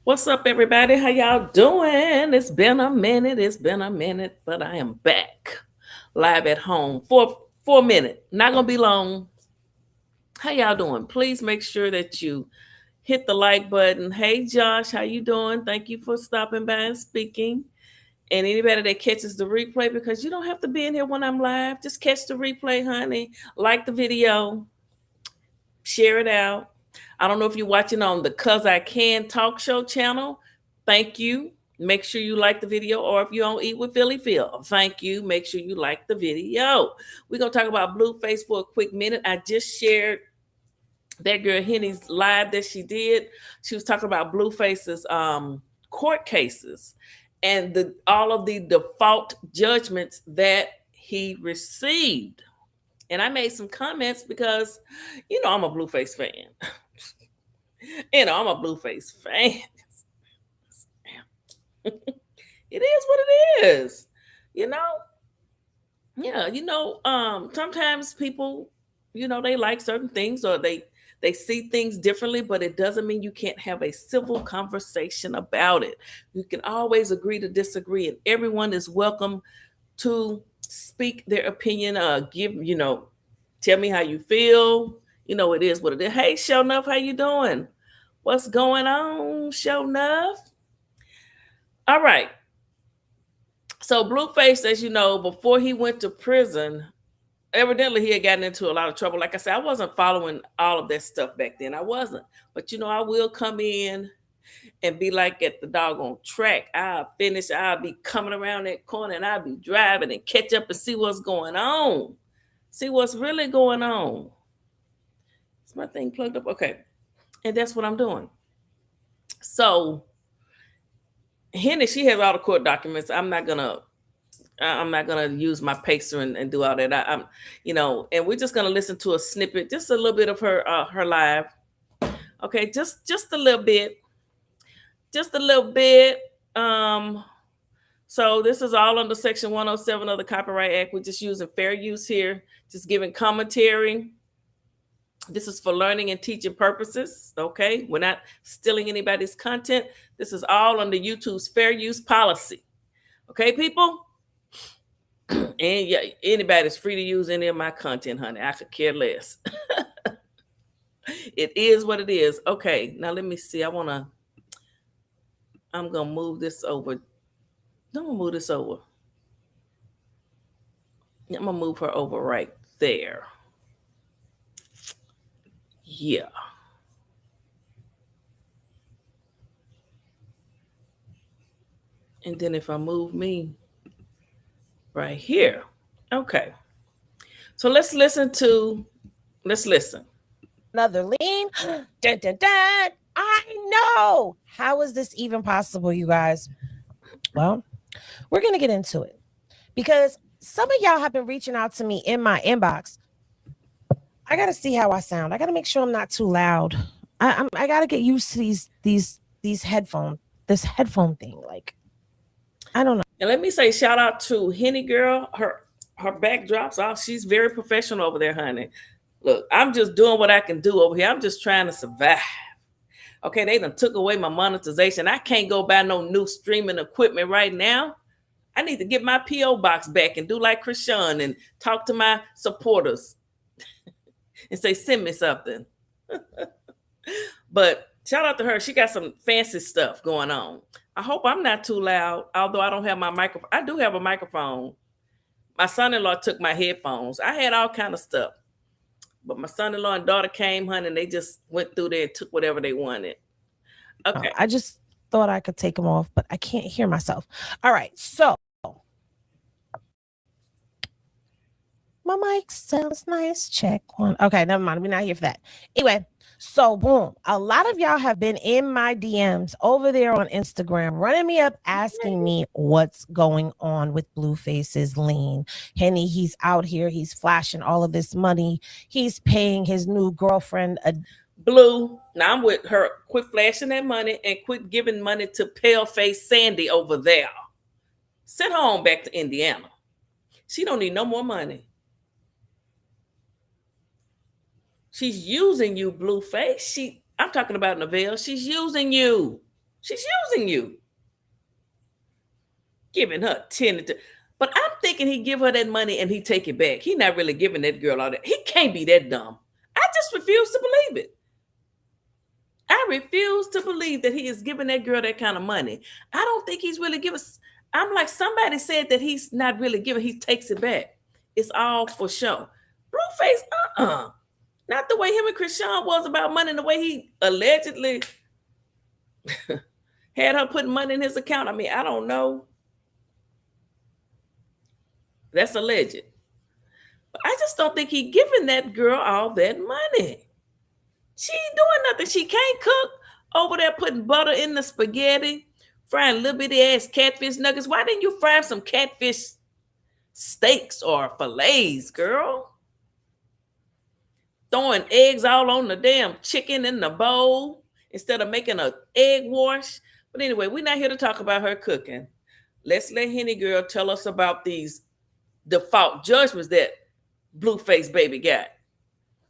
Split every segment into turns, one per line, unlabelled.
What's up, everybody? How y'all doing? It's been a minute. It's been a minute, but I am back live at home for a minute. Not gonna be long. How y'all doing? Please make sure that you hit the like button. Hey, Josh, how you doing? Thank you for stopping by and speaking. And anybody that catches the replay, because you don't have to be in here when I'm live. Just catch the replay, honey. Like the video, share it out. I don't know if you're watching on the Cuz I Can talk show channel. Thank you. Make sure you like the video, or if you don't eat with Philly Phil, thank you. Make sure you like the video. We're gonna talk about Blueface for a quick minute. I just shared that girl Henny's live that she did. She was talking about Blueface's court cases and the all of the default judgments that he received. And I made some comments because, I'm a Blueface fan. I'm a Blueface fan. It is what it is. You know? Yeah, sometimes people, they like certain things or they see things differently, but it doesn't mean you can't have a civil conversation about it. You can always agree to disagree, and everyone is welcome to speak their opinion, tell me how you feel. It is what it is. Hey, Show Nuff, how you doing? What's going on, Show Nuff? All right. So Blueface, as you know, before he went to prison, evidently he had gotten into a lot of trouble. Like I said, I wasn't following all of that stuff back then. I wasn't. But I will come in and be like at the doggone track. I'll be coming around that corner and I'll be driving and catch up and see what's going on. See what's really going on. Is my thing plugged up? Okay. And that's what I'm doing. So Henny, she has all the court documents. I'm not gonna use my pacer and do all that. I'm, and we're just gonna listen to a snippet, just a little bit of her live. Okay, just a little bit, just a little bit. So this is all under Section 107 of the Copyright Act. We're just using fair use here, just giving commentary. This is for learning and teaching purposes. Okay, we're not stealing anybody's content. This is all under YouTube's fair use policy. Okay, people. And yeah, anybody's free to use any of my content, honey. I could care less. It is what it is. Okay, now let me see. I'm gonna move this over. I'm gonna move this over. I'm gonna move her over right there. Yeah. And then if I move me right here. Okay. So let's listen.
Another lien. Dun, dun, dun. I know. How is this even possible, you guys? Well, we're going to get into it because some of y'all have been reaching out to me in my inbox. I got to see how I sound. I got to make sure I'm not too loud. I got to get used to these headphones, this headphone thing. Like, I don't know.
And let me say shout out to Henny Girl. Her backdrops off. She's very professional over there, honey. Look, I'm just doing what I can do over here. I'm just trying to survive. Okay, they done took away my monetization. I can't go buy no new streaming equipment right now. I need to get my P.O. box back and do like Krishan and talk to my supporters and say, send me something. But shout out to her. She got some fancy stuff going on. I hope I'm not too loud, although I don't have my microphone. I do have a microphone. My son-in-law took my headphones. I had all kind of stuff. But my son-in-law and daughter came, honey, and they just went through there and took whatever they wanted. Okay.
I just thought I could take them off, but I can't hear myself. All right. So my mic sounds nice. Check one. Okay, never mind. We're not here for that. Anyway, so boom. A lot of y'all have been in my DMs over there on Instagram, running me up, asking me what's going on with Blueface's lien. Henny, he's out here. He's flashing all of this money. He's paying his new girlfriend a
Blue. Now I'm with her. Quit flashing that money and quit giving money to pale-faced Sandy over there. Send her on back to Indiana. She don't need no more money. She's using you, Blueface. I'm talking about Neville. She's using you. She's using you, giving her 10 to, but I'm thinking he give her that money and he take it back. He not really giving that girl all that. He can't be that dumb. I just refuse to believe it. I refuse to believe that he is giving that girl that kind of money. I don't think he's really giving. I'm like, somebody said that he's not really giving. He takes it back. It's all for show. Blueface, not the way him and Krishan was about money. The way he allegedly had her putting money in his account. I mean, I don't know. That's alleged. But I just don't think he giving that girl all that money. She ain't doing nothing. She can't cook over there putting butter in the spaghetti, frying little bitty ass catfish nuggets. Why didn't you fry some catfish steaks or fillets, girl? Throwing eggs all on the damn chicken in the bowl instead of making an egg wash. But anyway, we're not here to talk about her cooking. Let's let Henny Girl tell us about these default judgments that Blueface baby got.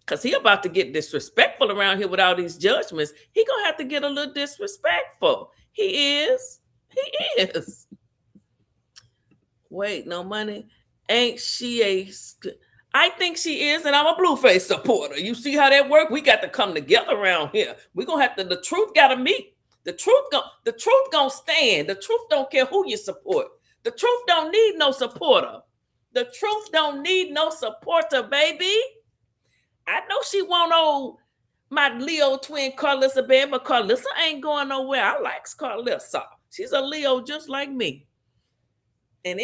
Because he about to get disrespectful around here with all these judgments. He gonna have to get a little disrespectful. He is. He is. Wait, no money. Ain't she a... I think she is, and I'm a Blueface supporter. You see how that work? We got to come together around here. We gonna have to... The truth gotta meet. The truth gonna stand. The truth don't care who you support. The truth don't need no supporter. The truth don't need no supporter, baby. I know she want old my Leo twin Carlissa bad, but Carlissa ain't going nowhere. I like Carlissa. She's a Leo just like me. And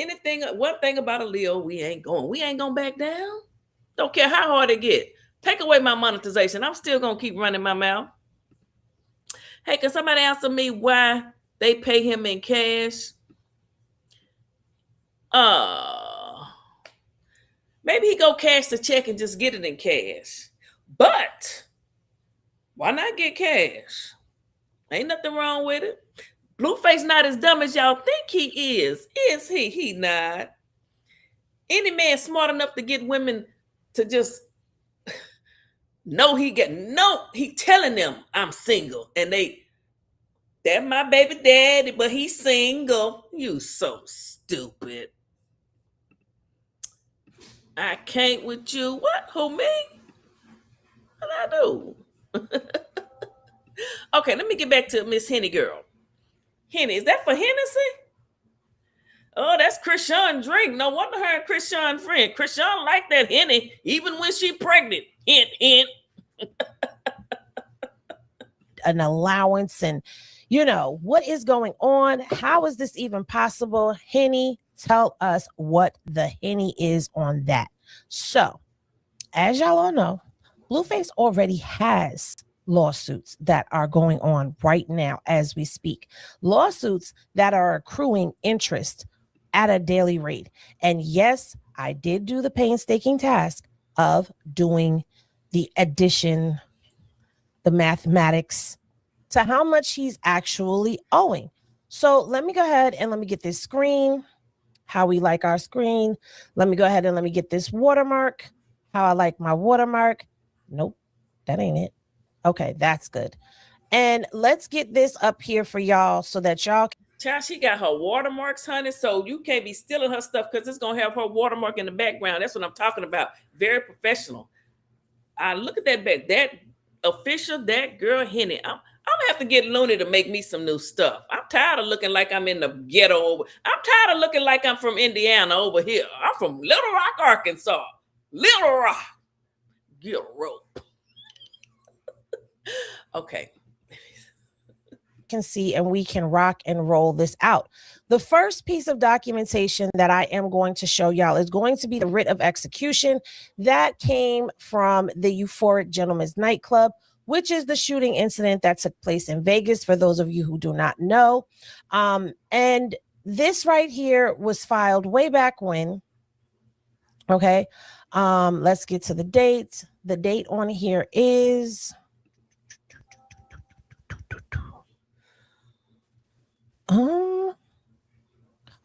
one thing about a Leo, we ain't going back down. Don't care how hard it get. Take away my monetization. I'm still gonna keep running my mouth. Hey, can somebody answer me why they pay him in cash? Maybe he go cash the check and just get it in cash. But why not get cash? Ain't nothing wrong with it. Blueface not as dumb as y'all think he is. Is he? He not. Any man smart enough to get women to just know he telling them I'm single. And that my baby daddy, but he's single. You so stupid. I can't with you. What? Who, me? What I do? Okay, let me get back to Miss Henny Girl. Henny, is that for Hennessy? Oh, that's Krishan drink. No wonder her and Krishan friend. Krishan like that Henny even when she pregnant. Hint, hint.
An allowance and what is going on? How is this even possible? Henny, tell us what the Henny is on that. So, as y'all all know, Blueface already has lawsuits that are going on right now as we speak. Lawsuits that are accruing interest at a daily rate. And yes, I did do the painstaking task of doing the addition, the mathematics to how much he's actually owing. So let me go ahead and let me get this screen, how we like our screen. Let me go ahead and let me get this watermark, how I like my watermark. Nope, that ain't it. Okay, that's good. And let's get this up here for y'all so that y'all can.
Child, she got her watermarks, honey, so you can't be stealing her stuff because it's going to have her watermark in the background. That's what I'm talking about. Very professional. I look at that back. That official, that girl, Henny. I'm going to have to get Looney to make me some new stuff. I'm tired of looking like I'm in the ghetto. I'm tired of looking like I'm from Indiana over here. I'm from Little Rock, Arkansas. Little Rock. Get a rope. Okay.
Can see and we can rock and roll this out. The first piece of documentation that I am going to show y'all is going to be the writ of execution that came from the Euphoric Gentleman's Nightclub, which is the shooting incident that took place in Vegas, for those of you who do not know. And this right here was filed way back when. Okay. Let's get to the date. The date on here is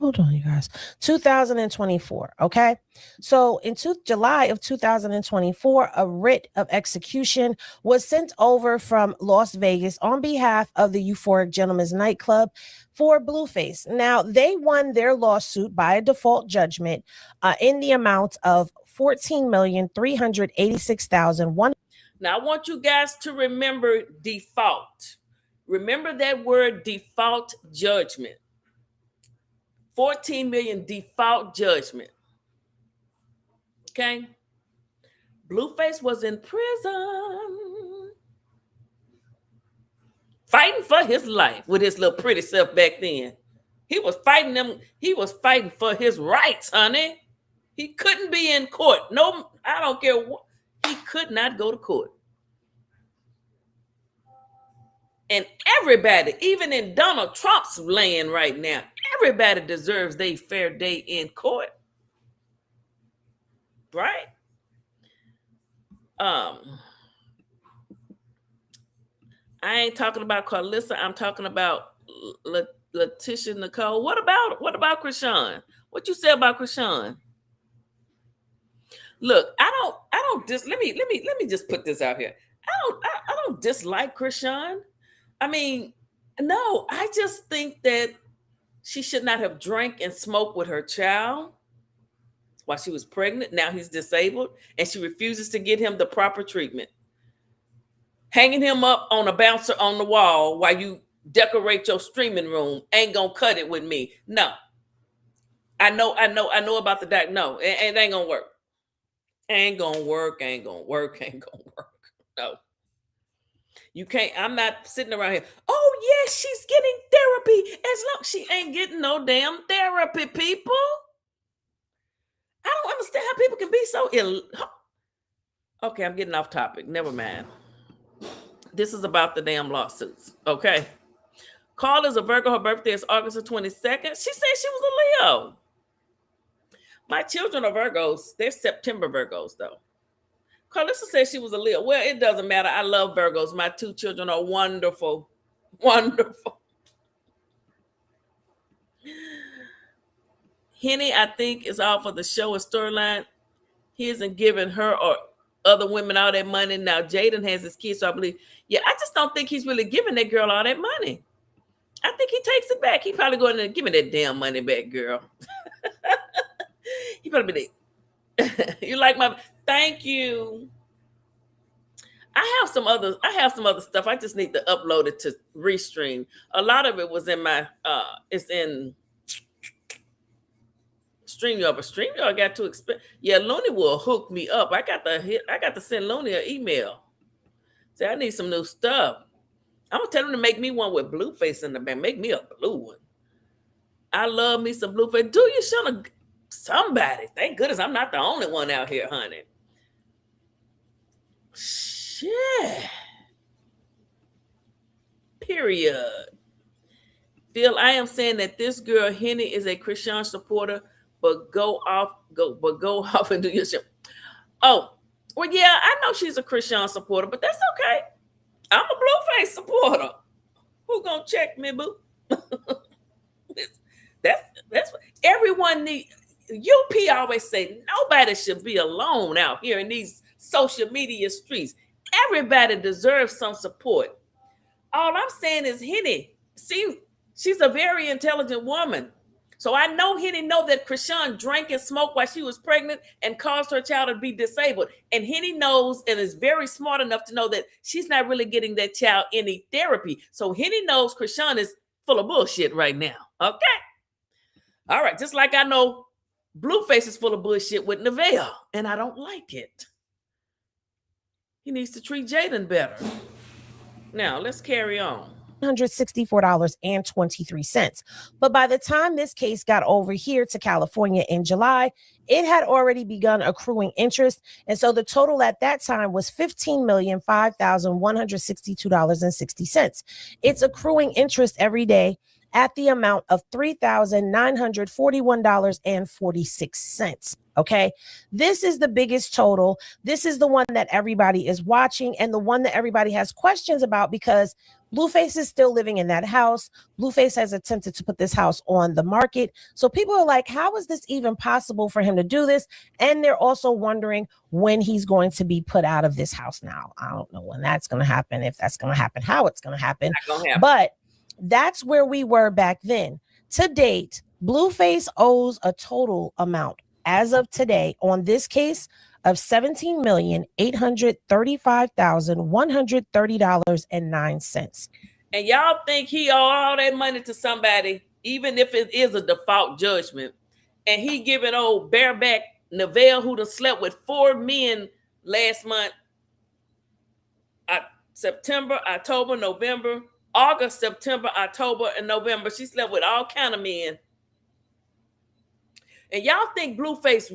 hold on, you guys. 2024. Okay. So in July of 2024, a writ of execution was sent over from Las Vegas on behalf of the Euphoric Gentlemen's Nightclub for Blueface. Now, they won their lawsuit by a default judgment in the amount of $14,386,000.
Now, I want you guys to remember default. Remember that word, default judgment. 14 million default judgment. Okay? Blueface was in prison fighting for his life with his little pretty self back then. He was fighting them. He was fighting for his rights, honey. He couldn't be in court. No, I don't care what. He could not go to court. And everybody, even in Donald Trump's land right now, everybody deserves their fair day in court. Right? I ain't talking about Carlissa. I'm talking about Letitia Nicole. What about Krishan? What you say about Krishan? Look, I don't just let me just put this out here. I don't dislike Krishan. I mean, no, I just think that she should not have drank and smoked with her child while she was pregnant. Now he's disabled, and she refuses to get him the proper treatment. Hanging him up on a bouncer on the wall while you decorate your streaming room ain't gonna cut it with me. No. I know about the doc. No, it ain't gonna work. Ain't gonna work. No. You can't. I'm not sitting around here. Oh, yes, she's getting therapy. As long as she ain't getting no damn therapy, people. I don't understand how people can be so ill. Okay, I'm getting off topic. Never mind. This is about the damn lawsuits. Okay. Carla's a Virgo. Her birthday is August the 22nd. She said she was a Leo. My children are Virgos. They're September Virgos, though. Carlissa said she was a Leo. Well, it doesn't matter. I love Virgos. My two children are wonderful. Wonderful. Henny, I think, is all for the show and storyline. He isn't giving her or other women all that money. Now, Jaden has his kids, so I believe. Yeah, I just don't think he's really giving that girl all that money. I think he takes it back. He probably going to give me that damn money back, girl. He probably be there. You like my... Thank you. I have some other stuff. I just need to upload it to Restream. A lot of it was in my it's in StreamYard, but StreamYard got too expensive. Yeah, Looney will hook me up. I got to send Looney an email. Say I need some new stuff. I'm gonna tell him to make me one with Blueface in the back. Make me a blue one. I love me some Blueface. Do you should somebody? Thank goodness I'm not the only one out here, honey. Shit. Period. Phil, I am saying that this girl Henny is a Krishan supporter, but go off and do your shit. Oh, well, yeah, I know she's a Krishan supporter, but that's okay. I'm a Blueface supporter. Who gonna check me, boo? that's everyone need. UP always say nobody should be alone out here in these social media streets. Everybody deserves some support. All I'm saying is Henny, see, she's a very intelligent woman. So I know Henny know that Krishan drank and smoked while she was pregnant and caused her child to be disabled. And Henny knows and is very smart enough to know that she's not really getting that child any therapy. So Henny knows Krishan is full of bullshit right now. Okay? All right. Just like I know Blueface is full of bullshit with Nevaeh, and I don't like it. He needs to treat Jaden better. Now, let's carry on.
$164.23. But by the time this case got over here to California in July, it had already begun accruing interest. And so the total at that time was $15,005,162.60. It's accruing interest every day at the amount of $3,941.46. Okay. This is the biggest total. This is the one that everybody is watching and the one that everybody has questions about because Blueface is still living in that house. Blueface has attempted to put this house on the market. So people are like, how is this even possible for him to do this? And they're also wondering when he's going to be put out of this house now. I don't know when that's going to happen, if that's going to happen, how it's going to happen. But that's where we were back then. To date, Blueface owes a total amount as of today on this case of $17,835,130.09.
And y'all think he owe all that money to somebody, even if it is a default judgment, and he giving old bareback Neville, who done slept with 4 men last month, September, October, November, August, September, October, and November. She slept with all kind of men. And y'all think Blueface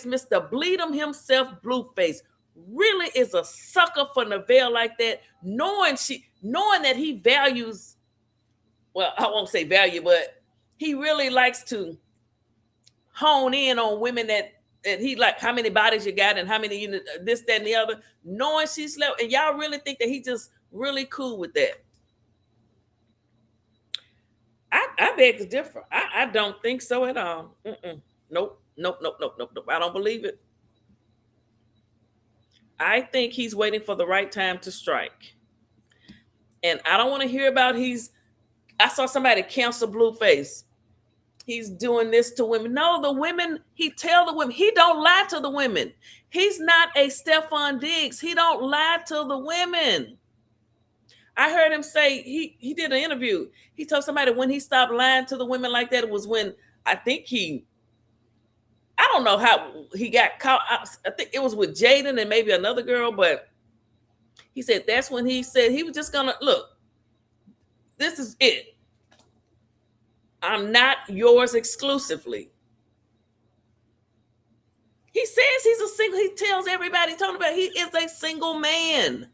Mr. Bleed'em himself, Blueface, really is a sucker for Neville like that, knowing that he values, well, I won't say value, but he really likes to hone in on women that he like, how many bodies you got and how many units, this, that, and the other, knowing she slept. And y'all really think that he just really cool with that? I beg to differ. I don't think so at all. Nope. I don't believe it. I think he's waiting for the right time to strike. And I don't want to hear about I saw somebody cancel Blueface. He's doing this to women. No, the women, he tell the women, he don't lie to the women. He's not a Stephon Diggs. He don't lie to the women. I heard him say, he did an interview. He told somebody when he stopped lying to the women like that, it was when I don't know how he got caught. I think it was with Jaden and maybe another girl, but he said that's when he said he was just gonna, look, this is it. I'm not yours exclusively. He says he's a single, he tells everybody, talking about he is a single man.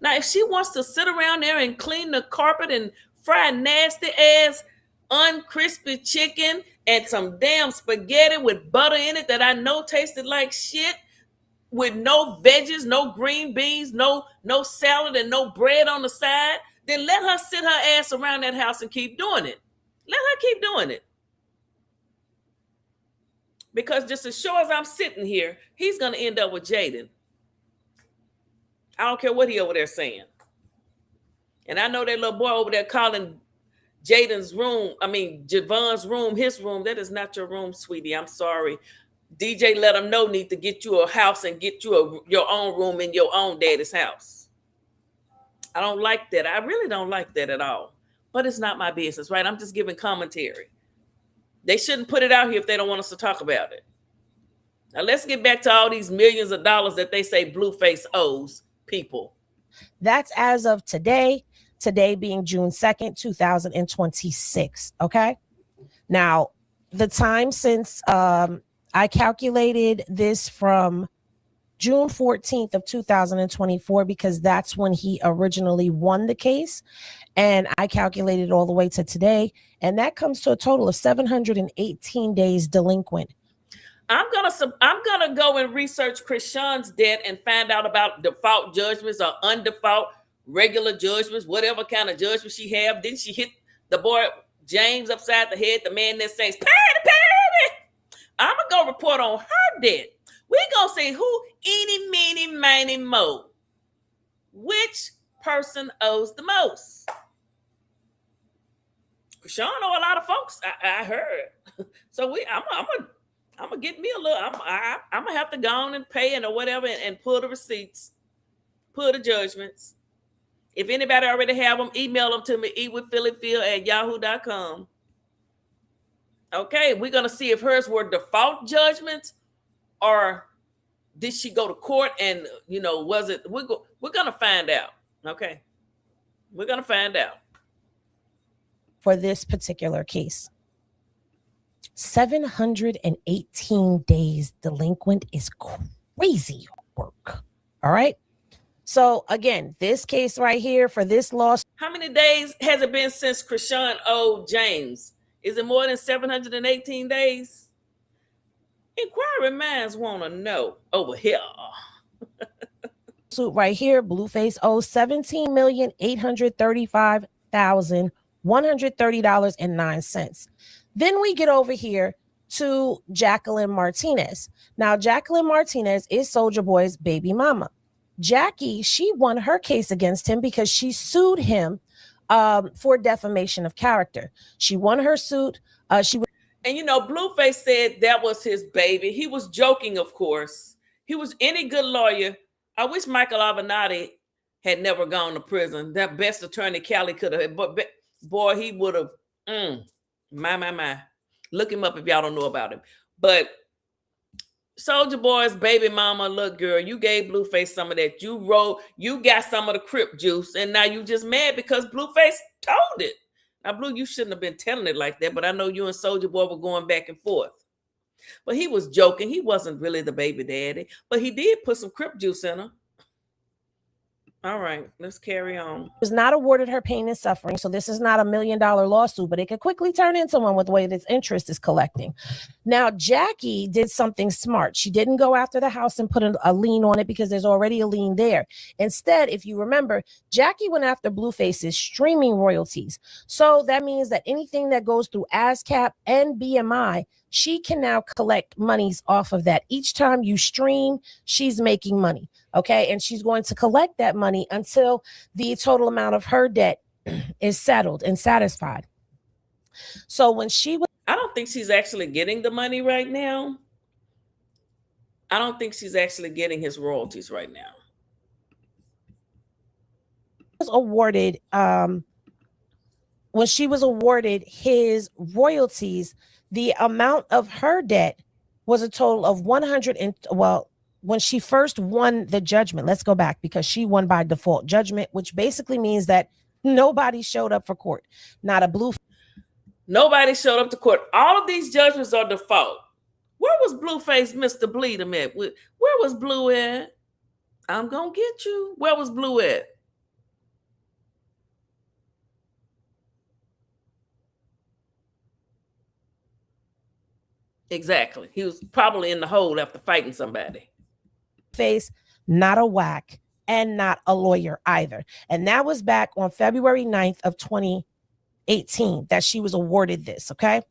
Now, if she wants to sit around there and clean the carpet and fry nasty ass uncrispy chicken and some damn spaghetti with butter in it that I know tasted like shit, with no veggies, no green beans, no salad, and no bread on the side, then let her sit her ass around that house and keep doing it. Let her keep doing it. Because just as sure as I'm sitting here, he's going to end up with Jaden. I don't care what he over there saying. And I know that little boy over there calling Jaden's room, Javon's room, his room. That is not your room, sweetie. I'm sorry. DJ let him know, need to get you a house and get you your own room in your own daddy's house. I don't like that. I really don't like that at all. But it's not my business, right? I'm just giving commentary. They shouldn't put it out here if they don't want us to talk about it. Now let's get back to all these millions of dollars that they say Blueface owes people.
That's as of today being June 2nd, 2026. Okay. Now, the time since I calculated this from June 14th of 2024, because that's when he originally won the case. And I calculated all the way to today. And that comes to a total of 718 days delinquent.
I'm gonna go and research Krishan's debt and find out about default judgments or undefault regular judgments, whatever kind of judgment she have. Didn't she hit the boy James upside the head, the man that sings "Patty"? I'm gonna go report on her debt. We're gonna see who, eeny, meeny, miny, mo. Which person owes the most? Krishan know a lot of folks. I heard. So I'm gonna get me a little. I'm gonna have to go on and pay or whatever and pull the receipts, pull the judgments. If anybody already have them, email them to me, eatwithphillyphil@yahoo.com. Okay, we're gonna see if hers were default judgments or did she go to court and was it? We're gonna find out. Okay, we're gonna find out
for this particular case. 718 days delinquent is crazy work. All right. So again, this case right here for this loss.
How many days has it been since Krishan owed James? Is it more than 718 days? Inquiry minds want to know over here.
Suit right here, Blueface owes $17,835,130.09. Then we get over here to Jacqueline Martinez. Now, Jacqueline Martinez is Soulja Boy's baby mama. Jackie, she won her case against him because she sued him for defamation of character. She won her suit.
And Blueface said that was his baby. He was joking, of course. He was any good lawyer. I wish Michael Avenatti had never gone to prison. That best attorney Cali could have. But boy, he would have. My. Look him up if y'all don't know about him. But Soulja Boy's baby mama, look, girl, you gave Blueface some of that. You got some of the Crip juice, and now you just mad because Blueface told it. Now, Blue, you shouldn't have been telling it like that, but I know you and Soulja Boy were going back and forth. But he was joking. He wasn't really the baby daddy, but he did put some Crip juice in her. All right, let's carry on.
Was not awarded her pain and suffering. So this is not $1 million lawsuit, but it could quickly turn into one with the way this interest is collecting. Now, Jackie did something smart. She didn't go after the house and put a lien on it because there's already a lien there. Instead, if you remember, Jackie went after Blueface's streaming royalties. So that means that anything that goes through ASCAP and BMI, she can now collect monies off of that. Each time you stream, she's making money. Okay. And she's going to collect that money until the total amount of her debt is settled and satisfied. So when she was,
I don't think she's actually getting the money right now. I don't think she's actually getting his royalties right now.
Was awarded, when she was awarded his royalties, the amount of her debt was a total of 100 and when she first won the judgment, let's go back because she won by default judgment, which basically means that nobody showed up for court. Not a blue.
Nobody showed up to court. All of these judgments are default. Where was Blueface Mr. Bleedem at? Where was Blue at? I'm going to get you. Where was Blue at? Exactly. He was probably in the hole after fighting somebody.
Face, not a whack, and not a lawyer either. And that was back on February 9th of 2018 that she was awarded this, okay?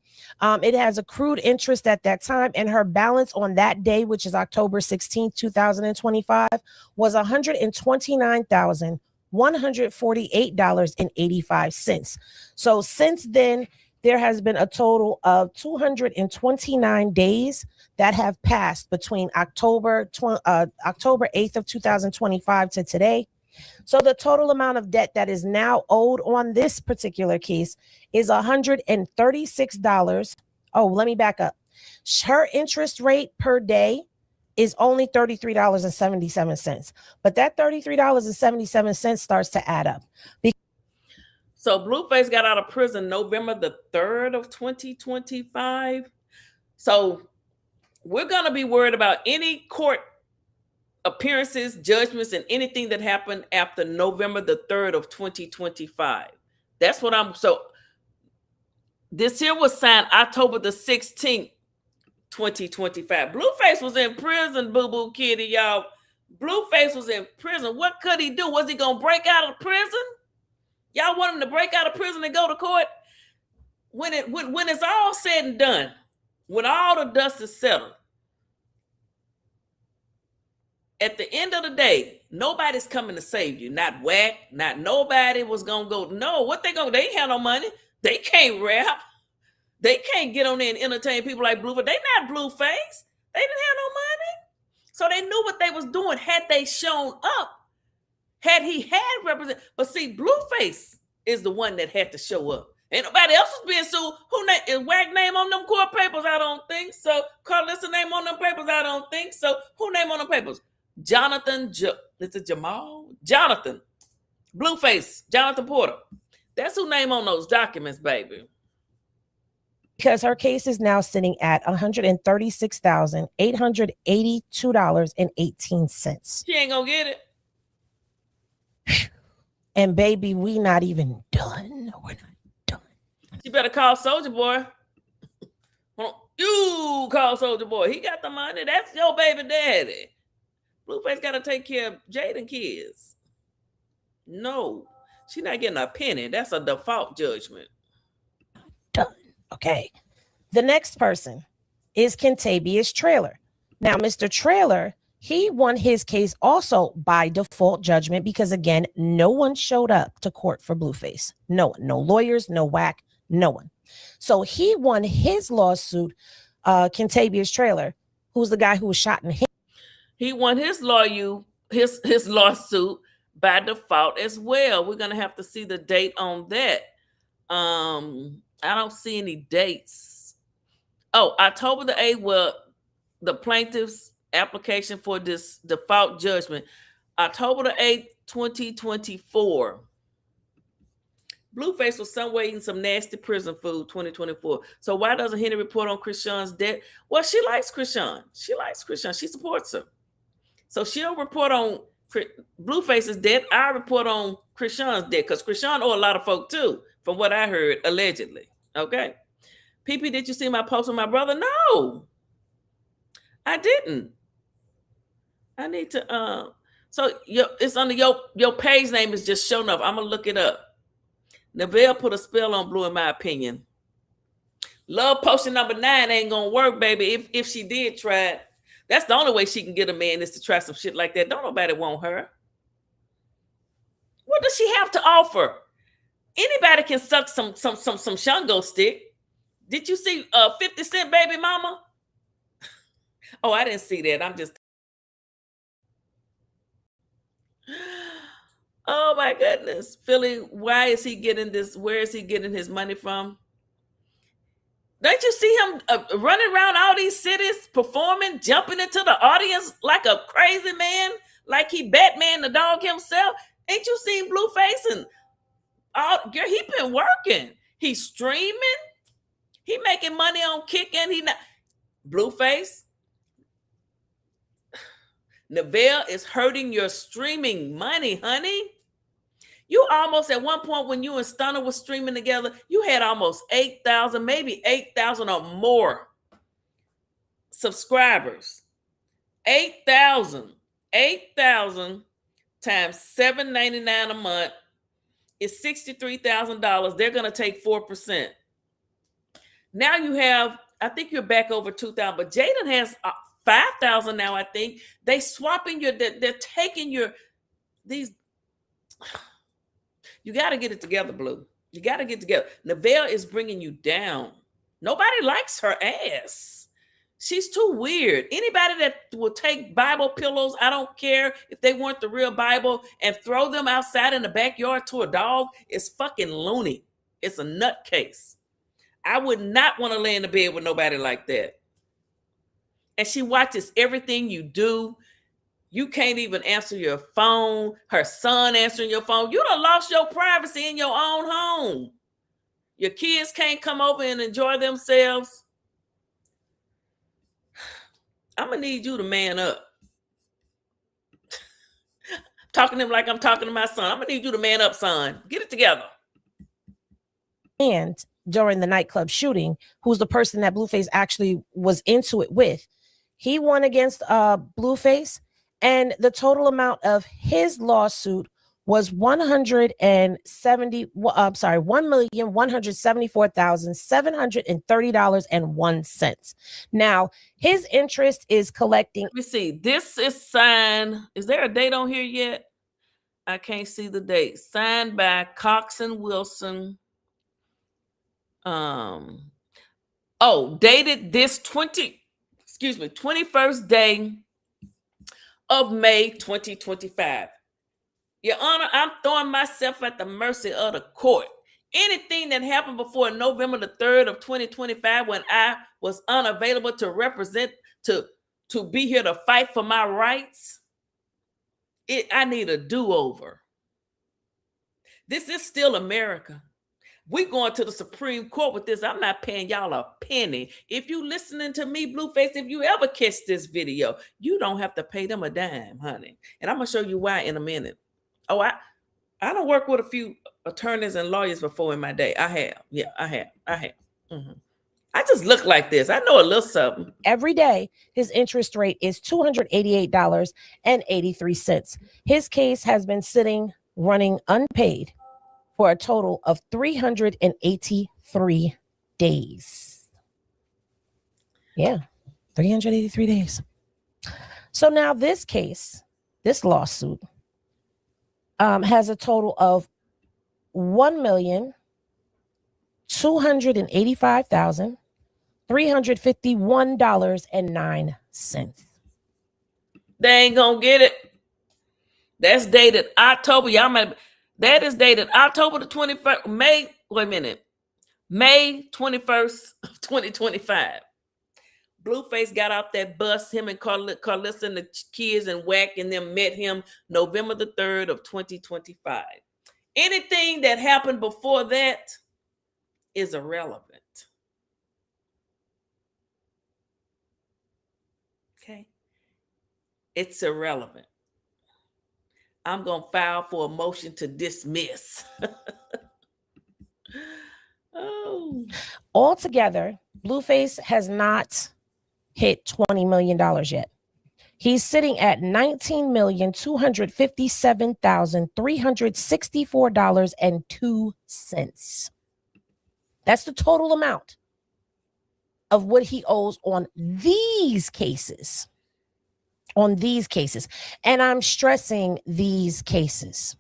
It has accrued interest at that time, and her balance on that day, which is October 16th, 2025, was $129,148.85. So since then, there has been a total of 229 days that have passed between October 8th of 2025 to today. So the total amount of debt that is now owed on this particular case is $136. Oh, let me back up. Her interest rate per day is only $33.77. But that $33.77 starts to add up.
So Blueface got out of prison November the 3rd of 2025. So we're going to be worried about any court appearances, judgments, and anything that happened after November the 3rd of 2025. That's what so this here was signed October the 16th, 2025. Blueface was in prison, boo-boo kitty, y'all. Blueface was in prison. What could he do? Was he going to break out of prison? Y'all want him to break out of prison and go to court? When it's all said and done, when all the dust is settled, at the end of the day, nobody's coming to save you. Not whack, not nobody was gonna go. No, what they ain't have no money. They can't rap. They can't get on there and entertain people like Blueface. They not Blueface. They didn't have no money. So they knew what they was doing had they shown up. Had he had represent, but see, Blueface is the one that had to show up. Ain't nobody else was being sued. Who is Whack name on them court papers? I don't think so. Carlissa name on them papers? I don't think so. Who name on them papers? Jonathan, is it Jamal? Jonathan. Blueface, Jonathan Porter. That's who name on those documents, baby.
Because her case is now sitting at $136,882.18.
She ain't gonna get it.
And baby, we not even done. We're not done.
She better call Soulja Boy. You call Soldier Boy. He got the money. That's your baby daddy. Blueface got to take care of Jaden kids. No, she not getting a penny. That's a default judgment.
Done. Okay. The next person is Kentavious Trailer. Now, Mr. Trailer, he won his case also by default judgment because, again, no one showed up to court for Blueface. No one. No lawyers, no whack, no one. So he won his lawsuit, Kentavious Trailer, who's the guy who was shot in him.
He won his lawsuit by default as well. We're gonna have to see the date on that. I don't see any dates. Oh, October the 8th, well, the plaintiff's application for this default judgment. October the 8th, 2024. Blueface was somewhere eating some nasty prison food 2024. So why doesn't Henry report on Krishan's death? Well, she likes Krishan. She likes Krishan. She supports her. So she'll report on Blueface's death. I report on Krishan's death because Krishan owe a lot of folk too, from what I heard, allegedly. Okay. PP, did you see my post with my brother? No, I didn't. I need to so it's under your page name is just showing up. I'm gonna look it up. Neville put a spell on Blue, in my opinion. Love potion number 9 ain't gonna work, baby. If she did try it, that's the only way she can get a man is to try some shit like that. Don't nobody want her. What does she have to offer? Anybody can suck some Shungo stick. Did you see 50 Cent baby mama? Oh, I didn't see that. I'm just. Oh my goodness, Philly. Why is he getting this? Where is he getting his money from? Don't you see him running around all these cities, performing, jumping into the audience like a crazy man, like he Batman the dog himself? Ain't you seen Blueface and all? Girl, he been working. He's streaming. He making money on kicking. He not Blueface. Neville is hurting your streaming money, honey. You almost at one point when you and Stunner was streaming together, you had almost 8,000, maybe 8,000 or more subscribers. 8,000. 8,000 times $7.99 a month is $63,000. They're going to take 4%. Now you have, I think you're back over 2,000, but Jaden has 5,000 now, I think. They swapping they're taking these. You got to get it together, Blue. You got to get together. Neville is bringing you down. Nobody likes her ass. She's too weird. Anybody that will take Bible pillows, I don't care if they weren't the real Bible, and throw them outside in the backyard to a dog is fucking loony. It's a nutcase. I would not want to lay in the bed with nobody like that. And she watches everything you do. You can't even answer your phone. Her son answering your phone. You done lost your privacy in your own home. Your kids can't come over and enjoy themselves. I'm going to need you to man up. Talking to him like I'm talking to my son. I'm going to need you to man up, son. Get it together.
And during the nightclub shooting, who's the person that Blueface actually was into it with, he won against Blueface. And the total amount of his lawsuit was $1,174,730.01. Now, his interest is collecting.
Let me see. This is signed. Is there a date on here yet? I can't see the date. Signed by Cox and Wilson. Dated this 21st day of May 2025. Your Honor, I'm throwing myself at the mercy of the court. Anything that happened before November the 3rd of 2025 when I was unavailable to represent, to be here to fight for my rights, I need a do-over. This is still America. We going to the Supreme Court with this. I'm not paying y'all a penny. If you listening to me, Blueface, if you ever catch this video, you don't have to pay them a dime, honey. And I'm going to show you why in a minute. Oh, I don't work with a few attorneys and lawyers before in my day. I have. Yeah, I have. Mm-hmm. I just look like this. I know a little something.
Every day, his interest rate is $288.83. His case has been sitting, running unpaid for a total of 383 days. Yeah, 383 days. So now this case, this lawsuit, has a total of $1,285,351.09.
They ain't gonna get it. That's dated October. Y'all might. That is dated October the 21st. May. Wait a minute. May 21st, 2025. Blueface got off that bus. Him and Carlissa and the kids and Wack and them met him November the 3rd of 2025. Anything that happened before that is irrelevant. Okay? It's irrelevant. I'm going to file for a motion to dismiss. Oh.
Altogether, Blueface has not hit $20 million yet. He's sitting at $19,257,364.02. That's the total amount of what he owes on these cases. On these cases. And I'm stressing these cases.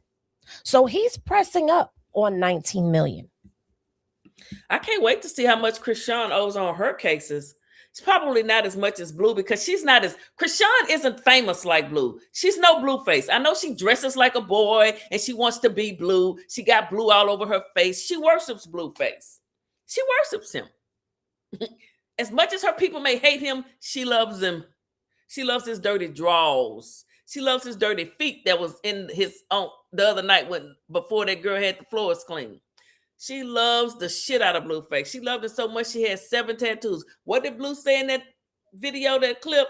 So he's pressing up on 19 million.
I can't wait to see how much Krishan owes on her cases. It's probably not as much as Blue because she's not as Krishan isn't famous like Blue. She's no Blueface. I know she dresses like a boy and she wants to be Blue. She got blue all over her face. She worships Blueface. She worships him. As much as her people may hate him, she loves him. She loves his dirty drawers. She loves his dirty feet that was in his own the other night before that girl had the floors clean. She loves the shit out of Blueface. She loved it so much she had 7 tattoos. What did Blue say in that video, that clip?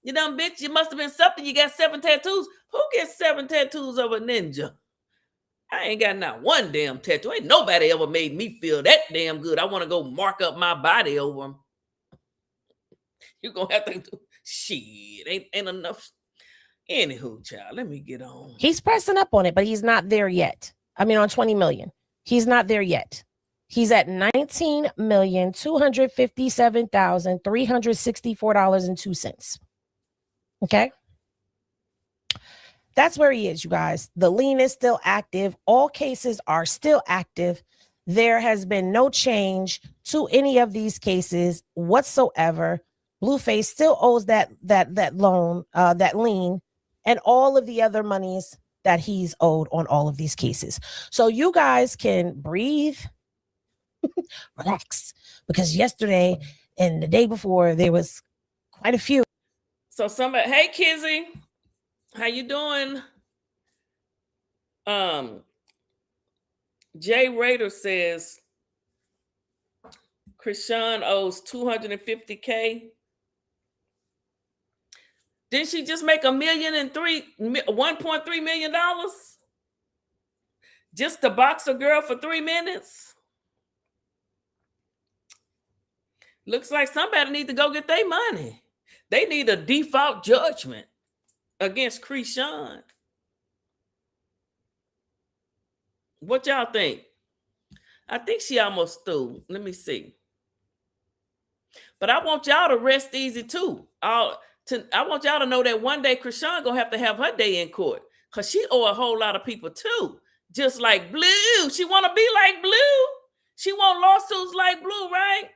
You dumb bitch, you must have been something. You got 7 tattoos. Who gets 7 tattoos of a ninja? I ain't got not one damn tattoo. Ain't nobody ever made me feel that damn good. I want to go mark up my body over them. You're going to have to do shit. Ain't enough. Anywho, child, let me get on.
He's pressing up on it, but he's not there yet. I mean, on 20 million. He's not there yet. He's at $19,257,364.02. Okay. That's where he is, you guys. The lien is still active. All cases are still active. There has been no change to any of these cases whatsoever. Blueface still owes that loan, that lien, and all of the other monies that he's owed on all of these cases. So you guys can breathe, relax, because yesterday and the day before there was quite a few.
So somebody, hey Kizzy, how you doing? Jay Rader says Krishan owes $250K. Didn't she just make $1.3 million? Just to box a girl for 3 minutes? Looks like somebody need to go get their money. They need a default judgment against Krishan. What y'all think? I think she almost through. Let me see. But I want y'all to rest easy too. I want y'all to know that one day Krishan gonna have to have her day in court because she owe a whole lot of people too. Just like Blue. She want to be like Blue. She want lawsuits like Blue, right?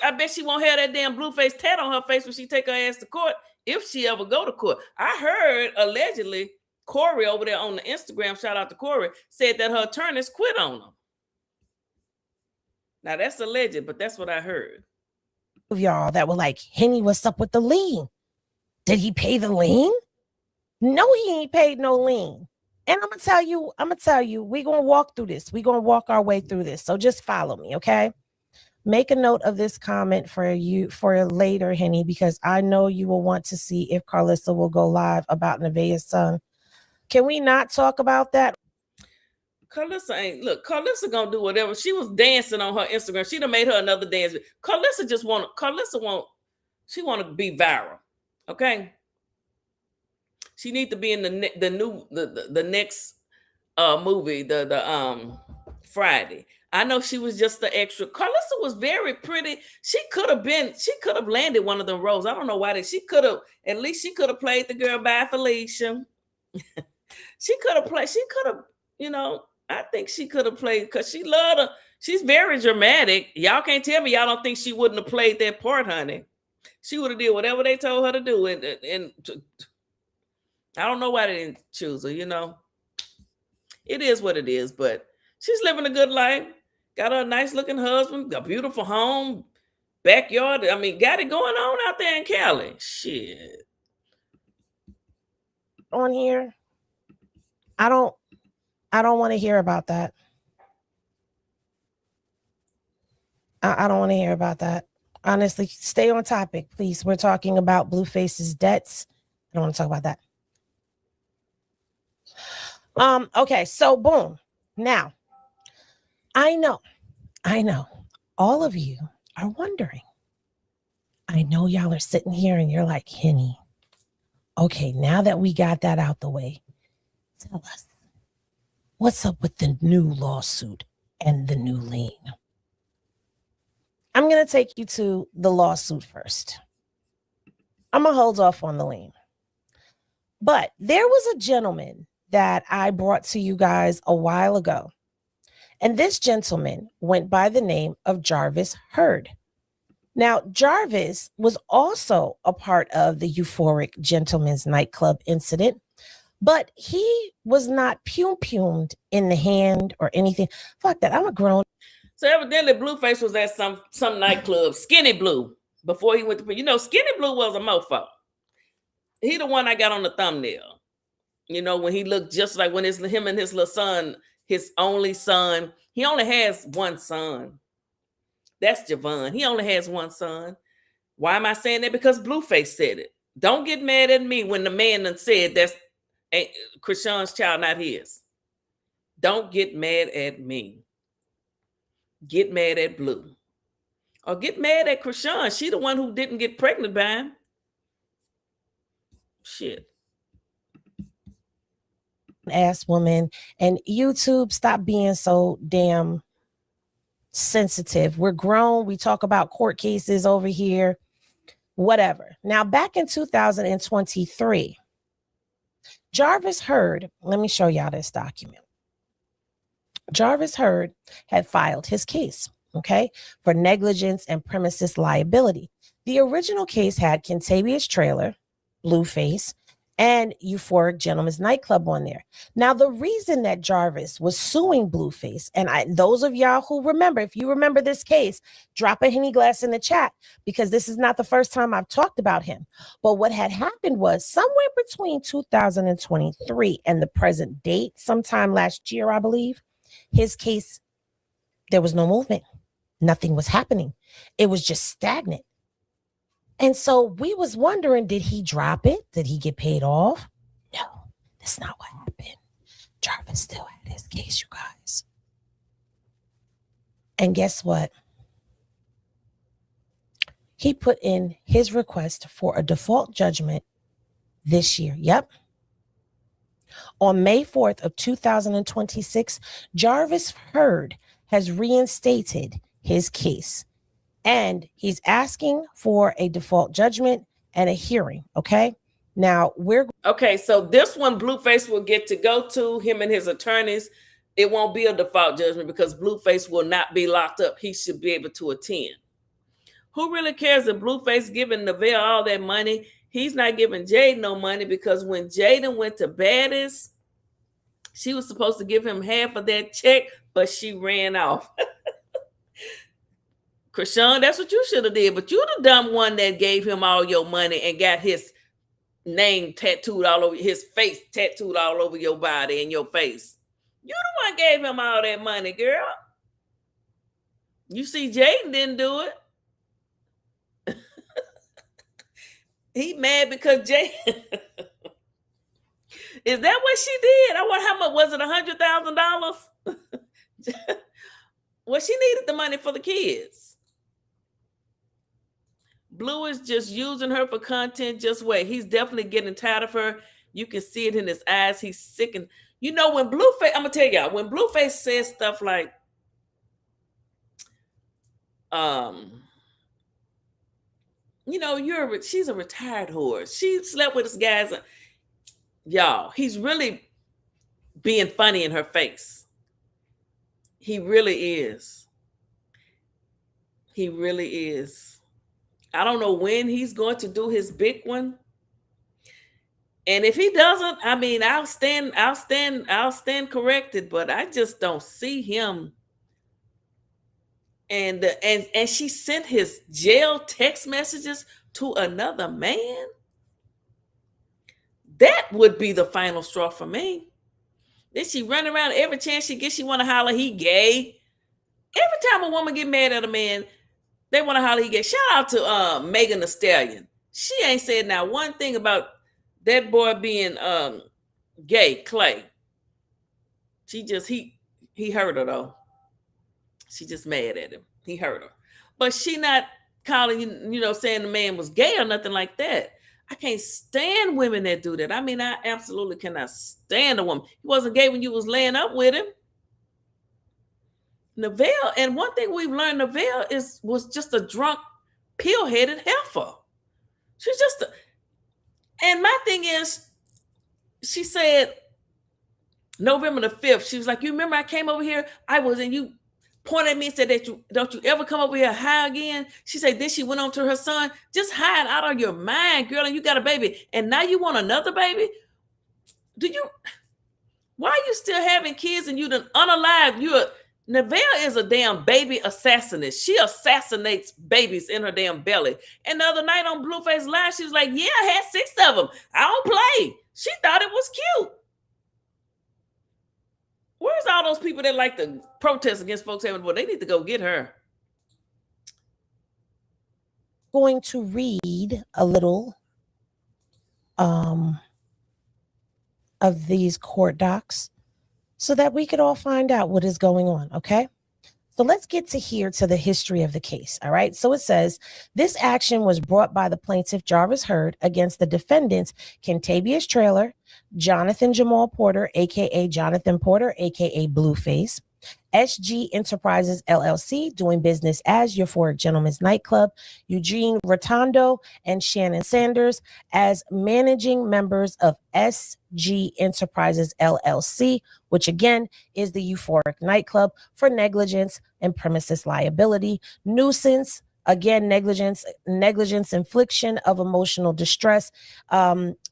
I bet she won't have that damn Blueface tat on her face when she take her ass to court if she ever go to court. I heard allegedly Corey over there on the Instagram, shout out to Corey, said that her attorneys quit on her. Now that's alleged, but that's what I heard.
Of y'all that were like, Henny, what's up with the lien? Did he pay the lien? No, he ain't paid no lien. And I'm gonna tell you, we're gonna walk through this. We're gonna walk our way through this. So just follow me, okay? Make a note of this comment for later, Henny, because I know you will want to see if Carlissa will go live about Nevaeh's son. Can we not talk about that?
Carlissa ain't look. Carlissa gonna do whatever. She was dancing on her Instagram. She done made her another dance. Carlissa just want. Carlissa want. She want to be viral. Okay. She need to be in the new the next movie the Friday. I know she was just the extra. Carlissa was very pretty. She could have been. She could have landed one of them roles. I don't know why. She could have. At least she could have played the girl by Felicia. She could have played. She could have. You know. I think she could have played because she loved her. She's very dramatic. Y'all can't tell me y'all don't think she wouldn't have played that part, honey. She would have did whatever they told her to do, and I don't know why they didn't choose her. You know, it is what it is. But she's living a good life. Got her a nice looking husband, a beautiful home, backyard. I mean, got it going on out there in Cali. Shit.
On here, I don't want to hear about that. I don't want to hear about that. Honestly, stay on topic, please. We're talking about Blueface's debts. I don't want to talk about that. Okay, so boom. Now, I know, all of you are wondering. I know y'all are sitting here and you're like, Henny, okay, now that we got that out the way, tell us, what's up with the new lawsuit and the new lien? I'm going to take you to the lawsuit first. I'm going to hold off on the lien. But there was a gentleman that I brought to you guys a while ago. And this gentleman went by the name of Jarvis Hurd. Now, Jarvis was also a part of the Euphoric Gentleman's Nightclub incident, but he was not pumed in the hand or anything. Fuck that. I'm a grown.
So evidently Blueface was at some nightclub, Skinny Blue, before he went to, you know, Skinny Blue was a mofo. He the one I got on the thumbnail. You know, when he looked just like when it's him and his little son, his only son. He only has one son. That's Javon. He only has one son. Why am I saying that? Because Blueface said it. Don't get mad at me when the man done said that's Krishan's child, not his. Don't get mad at me. Get mad at Blue. Or get mad at Krishan. She the one who didn't get pregnant by him. Shit.
Ass woman. And YouTube, stop being so damn sensitive. We're grown. We talk about court cases over here. Whatever. Now, back in 2023, Jarvis Hurd, let me show y'all this document. Jarvis Hurd had filed his case, okay, for negligence and premises liability. The original case had Kentavious Trailer, Blueface, and Euphoric Gentleman's Nightclub on there. Now, the reason that Jarvis was suing Blueface, and those of y'all who remember, if you remember this case, drop a Henny glass in the chat, because this is not the first time I've talked about him. But what had happened was somewhere between 2023 and the present date, sometime last year, I believe, his case, there was no movement. Nothing was happening. It was just stagnant. And so we was wondering, did he drop it? Did he get paid off? No, that's not what happened. Jarvis still had his case, you guys. And guess what? He put in his request for a default judgment this year. Yep. On May 4th of 2026, Jarvis Hurd has reinstated his case. And he's asking for a default judgment and a hearing. Okay. Now
okay. So this one, Blueface will get to go to him and his attorneys. It won't be a default judgment because Blueface will not be locked up. He should be able to attend. Who really cares if Blueface giving Nevaeh all that money? He's not giving Jade no money because when Jaden went to Baddest, she was supposed to give him half of that check, but she ran off. Krishan, that's what you should have did. But you the dumb one that gave him all your money and got his name tattooed all over, his face tattooed all over your body and your face. You the one gave him all that money, girl. You see, Jaden didn't do it. He mad because Jaden. Is that what she did? I wonder how much was it? $100,000? Well, she needed the money for the kids. Blue is just using her for content. Just wait. He's definitely getting tired of her. You can see it in his eyes. He's sick. And you know, when Blueface, I'm gonna tell y'all, when Blueface says stuff like, um, you know, she's a retired whore. She slept with this guy's y'all. He's really being funny in her face. He really is. He really is. I don't know when he's going to do his big one. And if he doesn't, I mean, I'll stand corrected, but I just don't see him. And she sent his jail text messages to another man. That would be the final straw for me. Then she run around every chance she gets, she want to holler he gay. Every time a woman get mad at a man, they want to holler he gay. Shout out to Megan Thee Stallion. She ain't said now one thing about that boy being gay, Clay. She just he hurt her though. She just mad at him. He hurt her. But she not calling saying the man was gay or nothing like that. I can't stand women that do that. I mean, I absolutely cannot stand a woman. He wasn't gay when you was laying up with him. Neville, and one thing we've learned, Neville was just a drunk, pill-headed heifer. She's just and my thing is, she said November the 5th, she was like, you remember I came over here? I was, and you pointed at me and said that you don't you ever come over here high again. She said then she went on to her son, just hide out of your mind, girl, and you got a baby. And now you want another baby? Why are you still having kids and you done unalive? Neville is a damn baby assassinist. She assassinates babies in her damn belly. And the other night on Blueface Live, she was like, yeah, I had 6 of them. I don't play. She thought it was cute. Where's all those people that like to protest against folks having, well, they need to go get her.
Going to read a little of these court docs so that we could all find out what is going on, okay? So let's get to the history of the case, all right? So it says, this action was brought by the plaintiff Jarvis Hurd against the defendants Kentavious Traylor, Jonathan Jamal Porter, a.k.a. Jonathan Porter, a.k.a. Blueface, SG Enterprises LLC, doing business as Euphoric Gentlemen's Nightclub, Eugene Rotondo and Shannon Sanders as managing members of SG Enterprises LLC, which again is the Euphoric Nightclub, for negligence and premises liability, nuisance, again, negligence, infliction of emotional distress,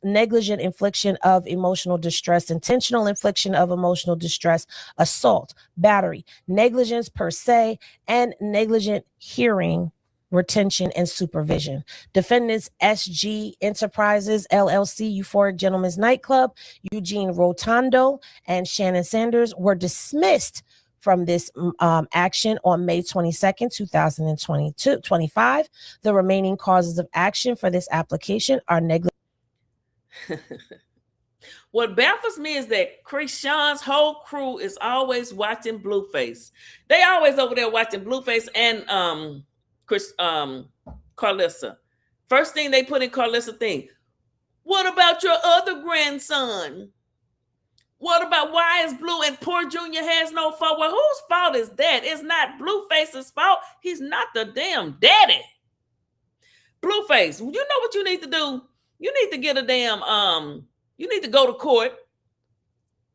negligent infliction of emotional distress, intentional infliction of emotional distress, assault, battery, negligence per se, and negligent hearing, retention, and supervision. Defendants SG Enterprises LLC, Euphoric Gentlemen's Nightclub, Eugene Rotondo, and Shannon Sanders were dismissed from this action on May 22nd, 2025. The remaining causes of action for this application are negligence.
What baffles me is that Krishan's whole crew is always watching Blueface. They always over there watching Blueface and Carlissa. First thing they put in Carlissa thing, what about your other grandson? What about why is Blue and poor Junior has no fault? Well, whose fault is that? It's not Blueface's fault. He's not the damn daddy. Blueface, you know what you need to do? You need to get a damn you need to go to court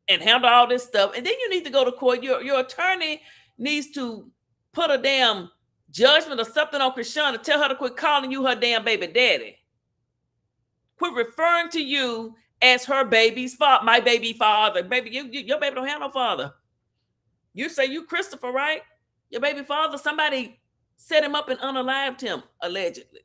and handle all this stuff. And then you need to go to court. Your attorney needs to put a damn judgment or something on Krishan to tell her to quit calling you her damn baby daddy. Quit referring to you as her baby's father, my baby father. Baby, your baby don't have no father. You say you Christopher, right? Your baby father, somebody set him up and unalived him, allegedly.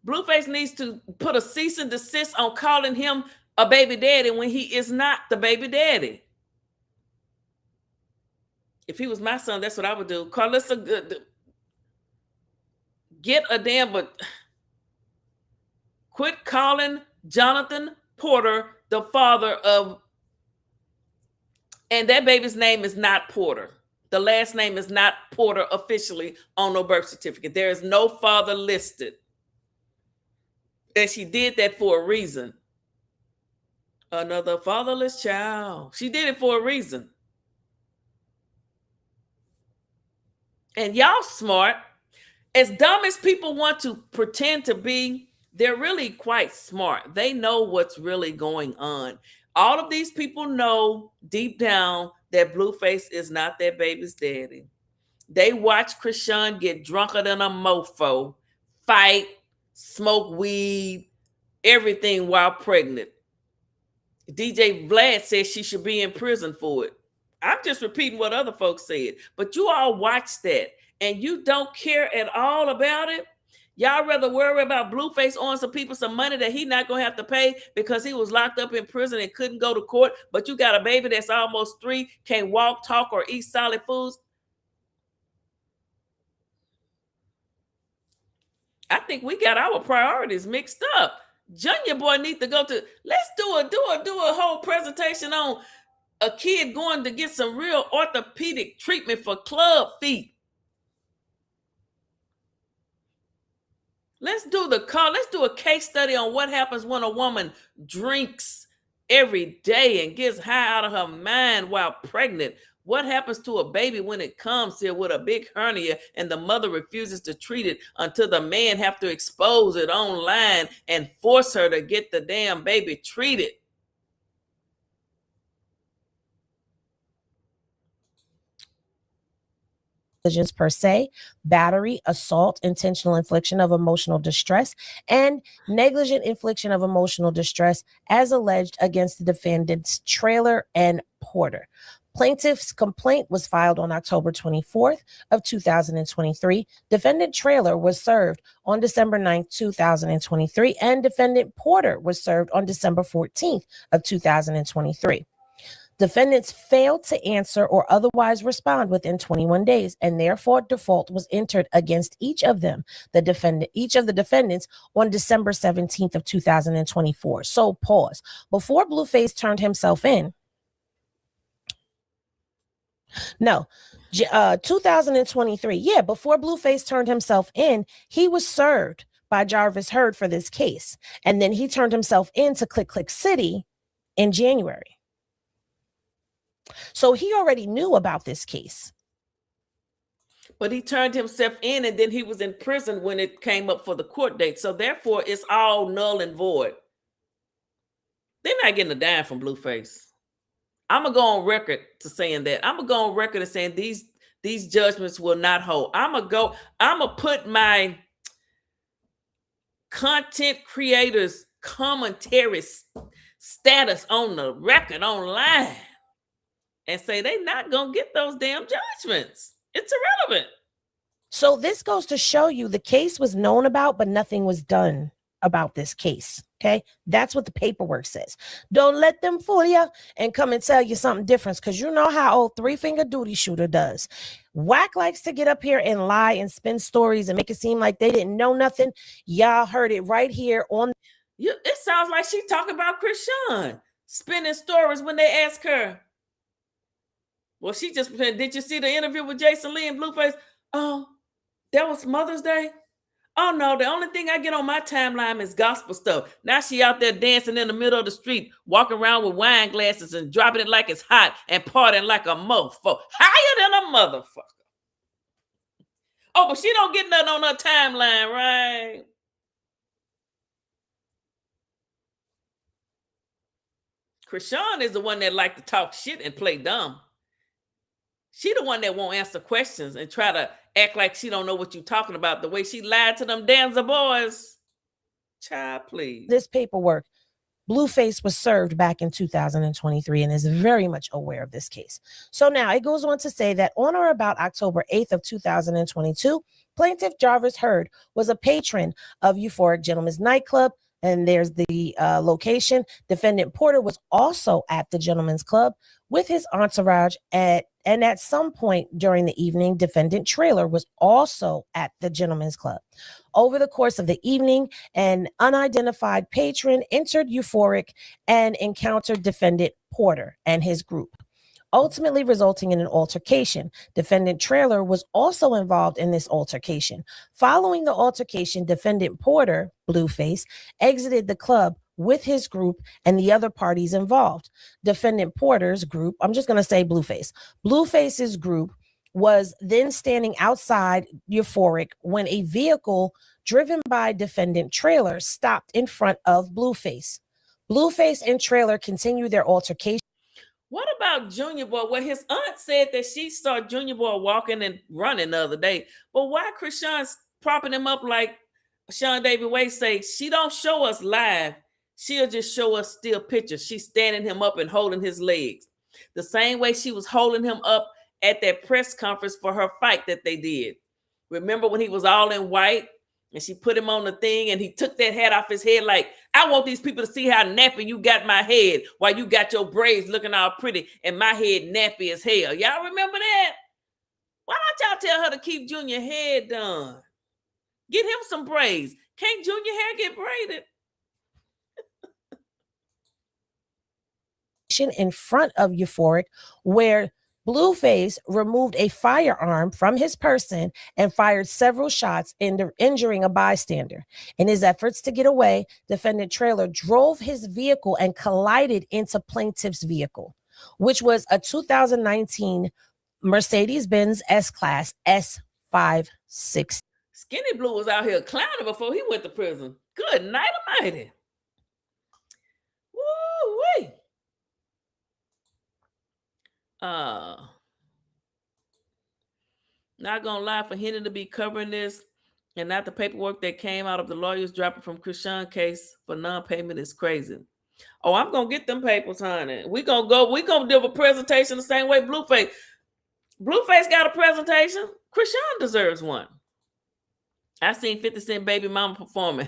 Blueface needs to put a cease and desist on calling him a baby daddy when he is not the baby daddy. If he was my son, that's what I would do. Carlissa, get a damn, but quit calling Jonathan Porter the father of And that baby's name is not Porter. The last name is not Porter officially on no birth certificate. There is no father listed. And she did that for a reason. Another fatherless child. She did it for a reason. And y'all smart. As dumb as people want to pretend to be, they're really quite smart. They know what's really going on. All of these people know deep down that Blueface is not their baby's daddy. They watch Krishan get drunker than a mofo, fight, smoke weed, everything while pregnant. DJ Vlad says she should be in prison for it. I'm just repeating what other folks said. But you all watch that and you don't care at all about it. Y'all rather worry about Blueface owing some people some money that he not gonna have to pay because he was locked up in prison and couldn't go to court. But you got a baby that's almost 3, can't walk, talk, or eat solid foods. I think we got our priorities mixed up. Junior boy need to go to. Let's do a whole presentation on a kid going to get some real orthopedic treatment for club feet. Let's do a case study on what happens when a woman drinks every day and gets high out of her mind while pregnant. What happens to a baby when it comes here with a big hernia and the mother refuses to treat it until the man have to expose it online and force her to get the damn baby treated?
Negligence per se, battery, assault, intentional infliction of emotional distress, and negligent infliction of emotional distress as alleged against the defendants Trailer and Porter. Plaintiff's complaint was filed on October 24th of 2023. Defendant Trailer was served on December 9th, 2023, and defendant Porter was served on December 14th of 2023. Defendants failed to answer or otherwise respond within 21 days, and therefore default was entered against each of them, each of the defendants on December 17th of 2024. So pause. Before Blueface turned himself in, 2023. Yeah, before Blueface turned himself in, he was served by Jarvis Heard for this case. And then he turned himself in to Click Click City in January. So he already knew about this case.
But he turned himself in and then he was in prison when it came up for the court date. So therefore, it's all null and void. They're not getting a dime from Blueface. I'm going to go on record to saying that. I'm going to go on record to saying these judgments will not hold. I'm going to put my content creators commentary status on the record online and say they're not going to get those damn judgments. It's irrelevant.
So this goes to show you the case was known about, but nothing was done about this case. Okay, that's what the paperwork says. Don't let them fool you and come and tell you something different, because you know how old three-finger duty shooter does. Whack likes to get up here and lie and spin stories and make it seem like they didn't know nothing. Y'all heard it right here on.
It sounds like she talking about Krishan spinning stories when they ask her. Well, she just, did you see the interview with Jason Lee and Blueface? Oh, that was Mother's Day? Oh no, the only thing I get on my timeline is gospel stuff. Now she out there dancing in the middle of the street, walking around with wine glasses and dropping it like it's hot and partying like a mofo. Higher than a motherfucker. Oh, but she don't get nothing on her timeline, right? Krishan is the one that like to talk shit and play dumb. She the one that won't answer questions and try to act like she don't know what you talking about. The way she lied to them Danza boys. Child, please.
This paperwork, Blueface was served back in 2023 and is very much aware of this case. So now it goes on to say that on or about October 8th of 2022, plaintiff Jarvis Heard was a patron of Euphoric Gentlemen's Nightclub, and there's the location. Defendant Porter was also at the Gentlemen's Club with his entourage and at some point during the evening, defendant Trailer was also at the Gentlemen's Club. Over the course of the evening, an unidentified patron entered Euphoric and encountered defendant Porter and his group. ultimately resulting in an altercation. Defendant Trailer was also involved in this altercation. Following the altercation, defendant Porter, Blueface, exited the club with his group and the other parties involved. Defendant Porter's group, I'm just going to say Blueface. Blueface's group was then standing outside Euphoric when a vehicle driven by defendant Trailer stopped in front of Blueface. Blueface and Trailer continued their altercation.
What about Junior Boy? Well, his aunt said that she saw Junior Boy walking and running the other day. But why Krishan's propping him up like Sean David Way say? She don't show us live. She'll just show us still pictures. She's standing him up and holding his legs. The same way she was holding him up at that press conference for her fight that they did. Remember when he was all in white and she put him on the thing and he took that hat off his head like, I want these people to see how nappy you got my head while you got your braids looking all pretty and my head nappy as hell. Y'all remember that? Why don't y'all tell her to keep Junior head done? Get him some braids. Can't Junior hair get braided?
In front of Euphoric, where Blueface removed a firearm from his person and fired several shots, injuring a bystander. In his efforts to get away, defendant Trailer drove his vehicle and collided into plaintiff's vehicle, which was a 2019 Mercedes-Benz S-Class S560.
Skinny Blue was out here clowning before he went to prison. Good night, almighty. Woo-wee. Not gonna lie, for Henry to be covering this and not the paperwork that came out of the lawyers dropping from Krishan case for non-payment is crazy. Oh, I'm gonna get them papers, honey. We gonna do a presentation the same way Blueface. Blueface got a presentation. Krishan deserves one. I seen 50 Cent baby mama performing.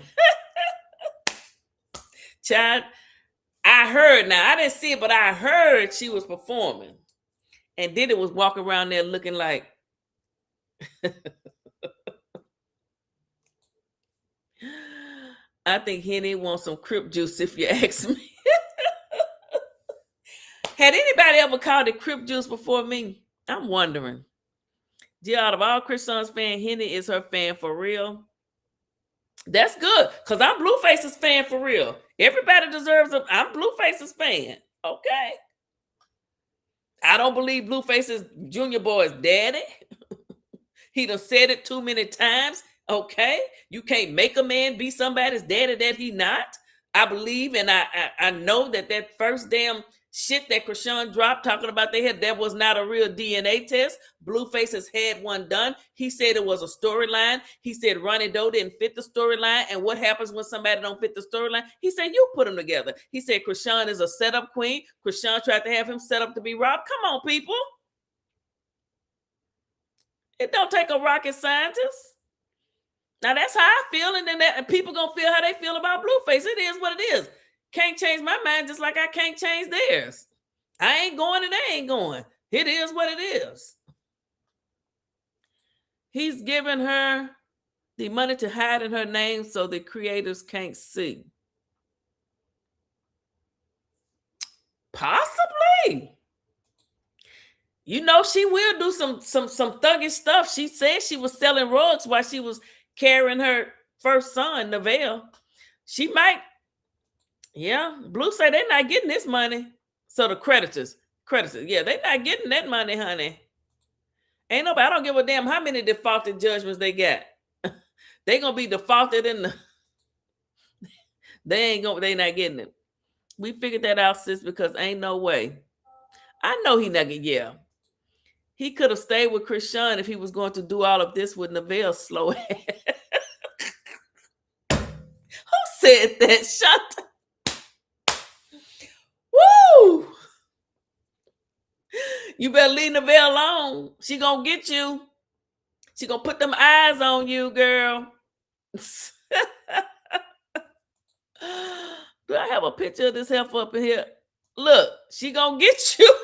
Child, I heard, now I didn't see it, but I heard she was performing. And then it was walking around there looking like I think Henny wants some Crip juice if you ask me. Had anybody ever called it Crip juice before me? I'm wondering. Gee, out of all Krishan's fans, Henny is her fan for real. That's good, because I'm Blueface's fan for real. Everybody deserves I'm Blueface's fan. Okay. I don't believe Blueface is Junior Boy's daddy. He done said it too many times. Okay. You can't make a man be somebody's daddy that he not. I believe and I know that first damn shit that Krishan dropped talking about that was not a real DNA test. Blueface has had one done. He said it was a storyline. He said Ronnie Doe didn't fit the storyline. And what happens when somebody don't fit the storyline? He said you put them together. He said Krishan is a setup queen. Krishan tried to have him set up to be robbed. Come on, people. It don't take a rocket scientist. Now that's how I feel, and then people gonna feel how they feel about Blueface. It is what it is. Can't change my mind just like I can't change theirs. I ain't going and they ain't going. It is what it is. He's giving her the money to hide in her name so the creators can't see. Possibly. You know, she will do some thuggish stuff. She said she was selling rugs while she was carrying her first son, Neville. She might. Yeah, Blue say they're not getting this money. So the creditors, yeah, they're not getting that money, honey. Ain't nobody, I don't give a damn how many defaulted judgments they got. They gonna be defaulted in the. They not getting it. We figured that out, sis, because ain't no way. I know he not getting, yeah. He could have stayed with Krishan if he was going to do all of this with Neville's slow ass. Who said that? Shut up. Woo! You better leave Neville alone. She gonna get you. She gonna put them eyes on you, girl. Do I have a picture of this heifer up in here? Look, she gonna get you.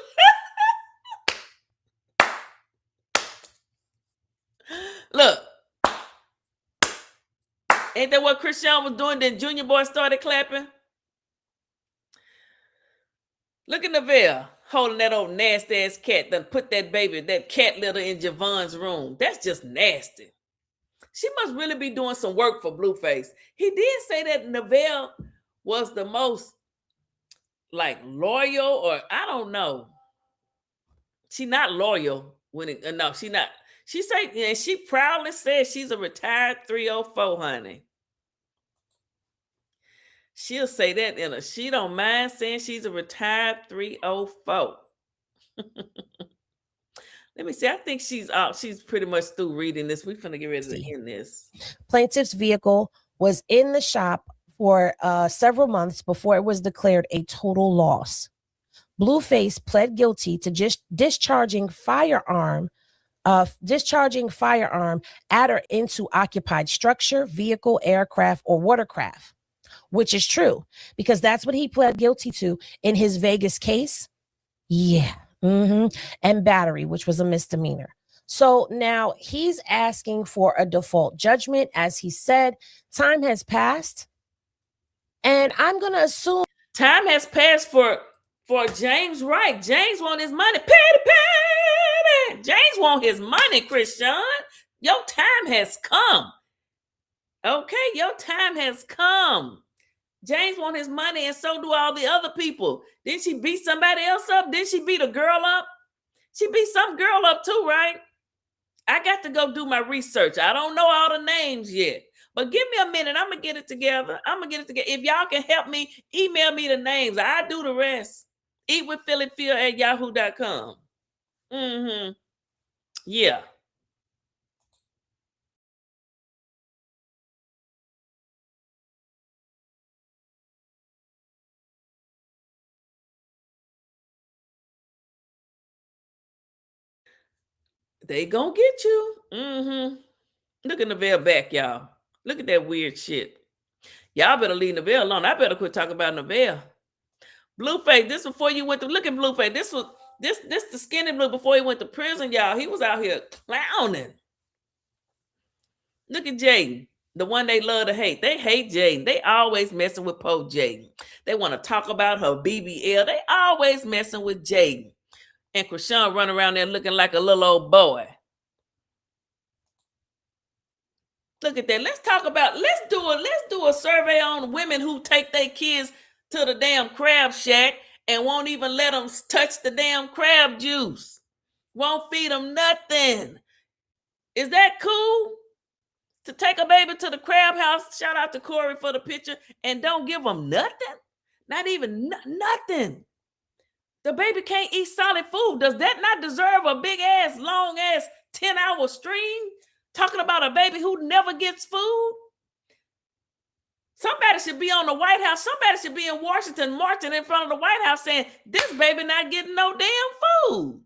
Look. Ain't that what Krishan was doing? Then Junior Boy started clapping. Look at Neville. holding that old nasty ass cat, then put that cat litter in Javon's room. That's just nasty. She must really be doing some work for Blueface. He did say that Neville was the most like loyal, or I don't know. She not loyal when it no, she not. She say, and she proudly says she's a retired 304, honey. She'll say that in a she don't mind saying she's a retired 304. Let me see. I think she's pretty much through reading this. We're finna get ready to end this.
Plaintiff's vehicle was in the shop for several months before it was declared a total loss. Blueface pled guilty to just discharging firearm at or into occupied structure, vehicle, aircraft, or watercraft, which is true because that's what he pled guilty to in his Vegas case. Yeah. And battery, which was a misdemeanor. So now he's asking for a default judgment. As he said, time has passed. And I'm going to assume
time has passed for James Wright. James want his money. Petty. James want his money, Christian. Your time has come. Okay, your time has come. James want his money, and so do all the other people. Didn't she beat somebody else up? Didn't she beat a girl up? She beat some girl up too, right? I got to go do my research. I don't know all the names yet. But give me a minute. I'm going to get it together. If y'all can help me, email me the names. I do the rest. eatwithphillyphil@yahoo.com. Yeah. They gonna get you. Look at Neville back, y'all. Look at that weird shit. Y'all better leave Neville alone. I better quit talking about Neville. Blueface, this before you went to look at Blueface. This was this the skinny blue before he went to prison, y'all. He was out here clowning. Look at Jaden, the one they love to hate. They hate Jaden. They always messing with Poe Jaden. They want to talk about her BBL. They always messing with Jaden. And Krishan running around there looking like a little old boy. Look at that. Let's do a survey on women who take their kids to the damn crab shack and won't even let them touch the damn crab juice. Won't feed them nothing. Is that cool? To take a baby to the crab house, shout out to Corey for the picture, and don't give them nothing? Not even nothing. The baby can't eat solid food. Does that not deserve a big ass, long ass 10-hour stream? Talking about a baby who never gets food? Somebody should be on the White House. Somebody should be in Washington marching in front of the White House saying, this baby not getting no damn food.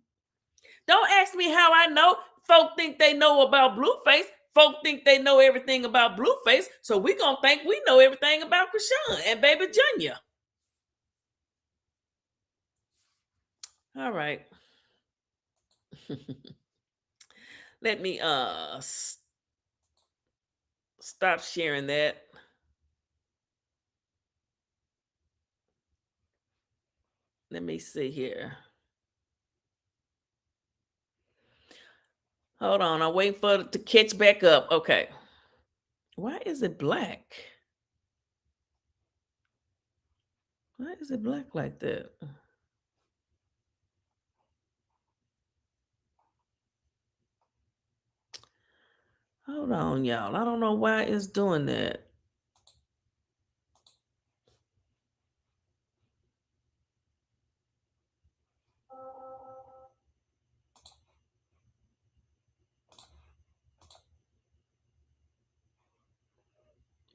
Don't ask me how I know. Folk think they know about Blueface. Folk think they know everything about Blueface. So we gonna think we know everything about Krishan and baby Junior. All right. Let me stop sharing that. Let me see here. Hold on, I'm waiting for it to catch back up. Okay. Why is it black? Why is it black like that? Hold on, y'all. I don't know why it's doing that.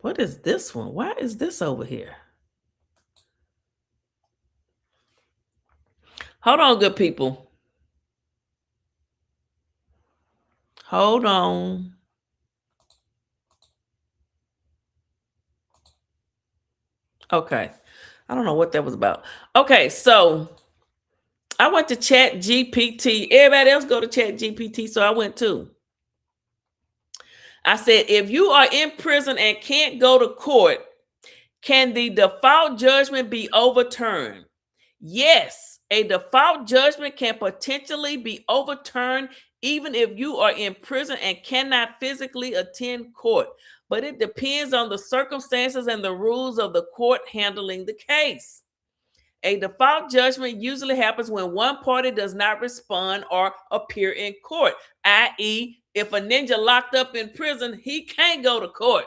What is this one? Why is this over here? Hold on, good people. Hold on. Okay. I don't know what that was about. Okay, so I went to Chat GPT. Everybody else go to Chat GPT, so I went too. I said, if you are in prison and can't go to court, can the default judgment be overturned? Yes, A default judgment can potentially be overturned even if you are in prison and cannot physically attend court, but it depends on the circumstances and the rules of the court handling the case. A default judgment usually happens when one party does not respond or appear in court, i.e., if a ninja locked up in prison, he can't go to court,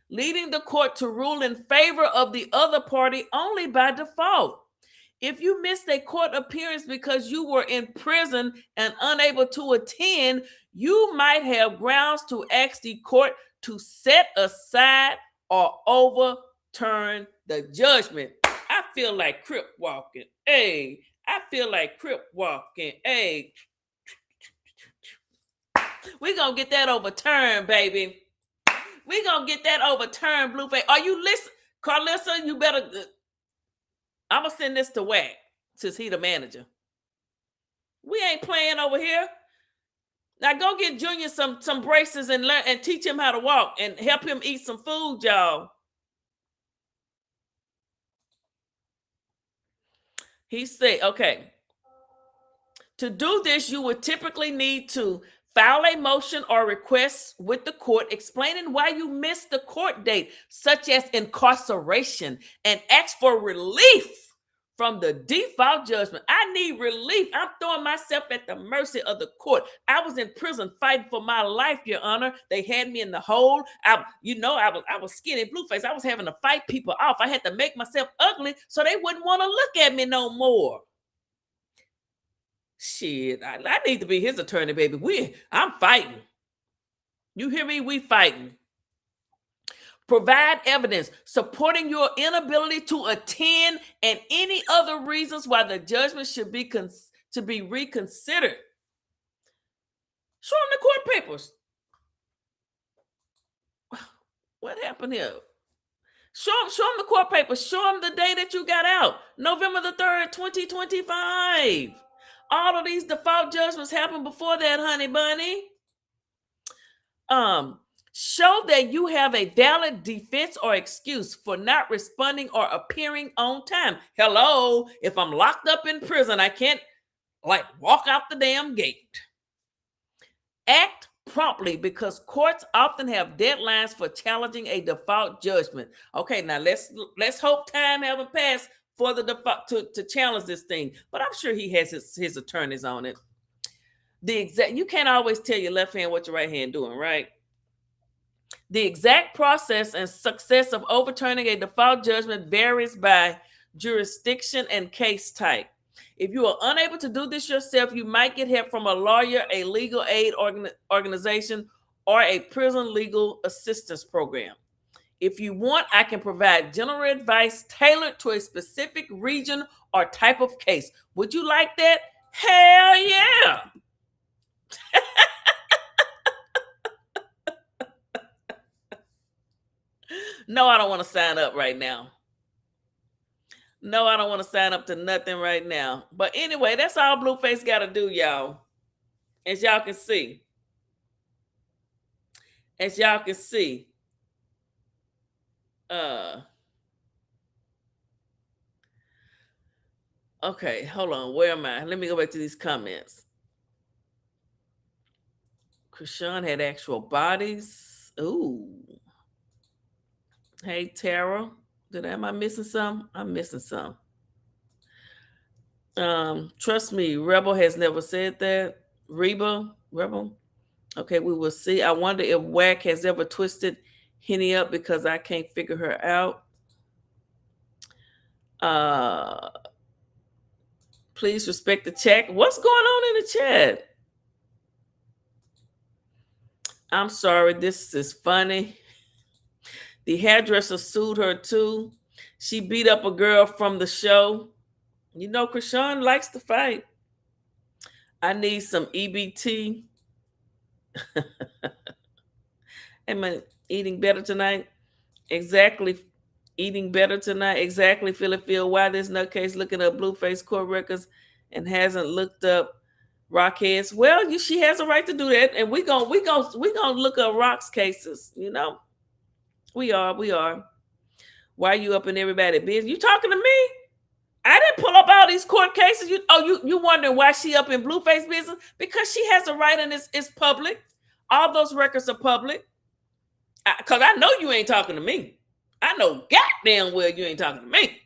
leading the court to rule in favor of the other party only by default. If you missed a court appearance because you were in prison and unable to attend, you might have grounds to ask the court to set aside or overturn the judgment. I feel like crip walking. Hey, I feel like crip walking. Hey, we gonna get that overturned, baby. We gonna get that overturned, Blueface. Are you listening? Carlissa, you better. I'm gonna send this to Wack since he the manager. We ain't playing over here. Now go get Junior some braces and learn and teach him how to walk and help him eat some food, y'all. He said, okay. To do this, you would typically need to file a motion or request with the court explaining why you missed the court date, such as incarceration, and ask for relief from the default judgment. I need relief. I'm throwing myself at the mercy of the court. I was in prison fighting for my life, Your Honor. They had me in the hole. I was skinny Blueface. I was having to fight people off. I had to make myself ugly so they wouldn't want to look at me no more. Shit, I need to be his attorney, baby. I'm fighting. You hear me? We fighting. Provide evidence supporting your inability to attend and any other reasons why the judgment should be to be reconsidered. Show him the court papers. What happened here? Show him the court papers. Show him the day that you got out. November the 3rd, 2025. All of these default judgments happened before that, honey bunny. Show that you have a valid defense or excuse for not responding or appearing on time. Hello, if I'm locked up in prison, I can't walk out the damn gate. Act promptly because courts often have deadlines for challenging a default judgment. Okay, now let's hope time haven't passed for the default to challenge this thing, but I'm sure he has his attorneys on it. You can't always tell your left hand what your right hand doing, right? The exact process and success of overturning a default judgment varies by jurisdiction and case type. If you are unable to do this yourself, you might get help from a lawyer, a legal aid organization, or a prison legal assistance program. If you want, I can provide general advice tailored to a specific region or type of case. Would you like that? Hell yeah. No, I don't want to sign up right now. No, I don't want to sign up to nothing right now. But anyway, that's all Blueface got to do, y'all. As y'all can see. As y'all can see. Okay, hold on. Where am I? Let me go back to these comments. Krishan had actual bodies. Ooh. Hey, Tara. Am I missing some? I'm missing some. Trust me, Rebel has never said that. Rebel. Okay, we will see. I wonder if Wack has ever twisted Henny up because I can't figure her out. Please respect the chat. What's going on in the chat? I'm sorry, this is funny. The hairdresser sued her too. She beat up a girl from the show. You know, Krishan likes to fight. I need some EBT. Am I eating better tonight? Exactly. Eating better tonight. Exactly. Feel why this nutcase looking up Blueface court records and hasn't looked up Rockheads. Well, she has a right to do that, and we gonna look up Rock's cases. You know, we are. Why are you up in everybody's business? You talking to me? I didn't pull up all these court cases. You wondering why she up in Blueface business? Because she has a right, and it's public. All those records are public. Because I know you ain't talking to me. I know goddamn well you ain't talking to me.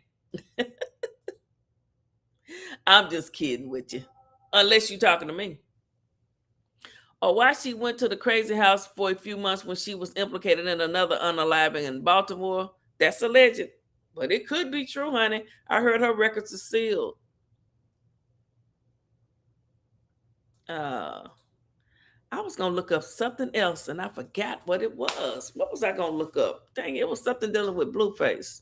I'm just kidding with you. Unless you talking to me. Or why she went to the crazy house for a few months when she was implicated in another unaliving in Baltimore. That's alleged. But it could be true, honey. I heard her records are sealed. I was going to look up something else, and I forgot what it was. What was I going to look up? Dang, it was something dealing with Blueface.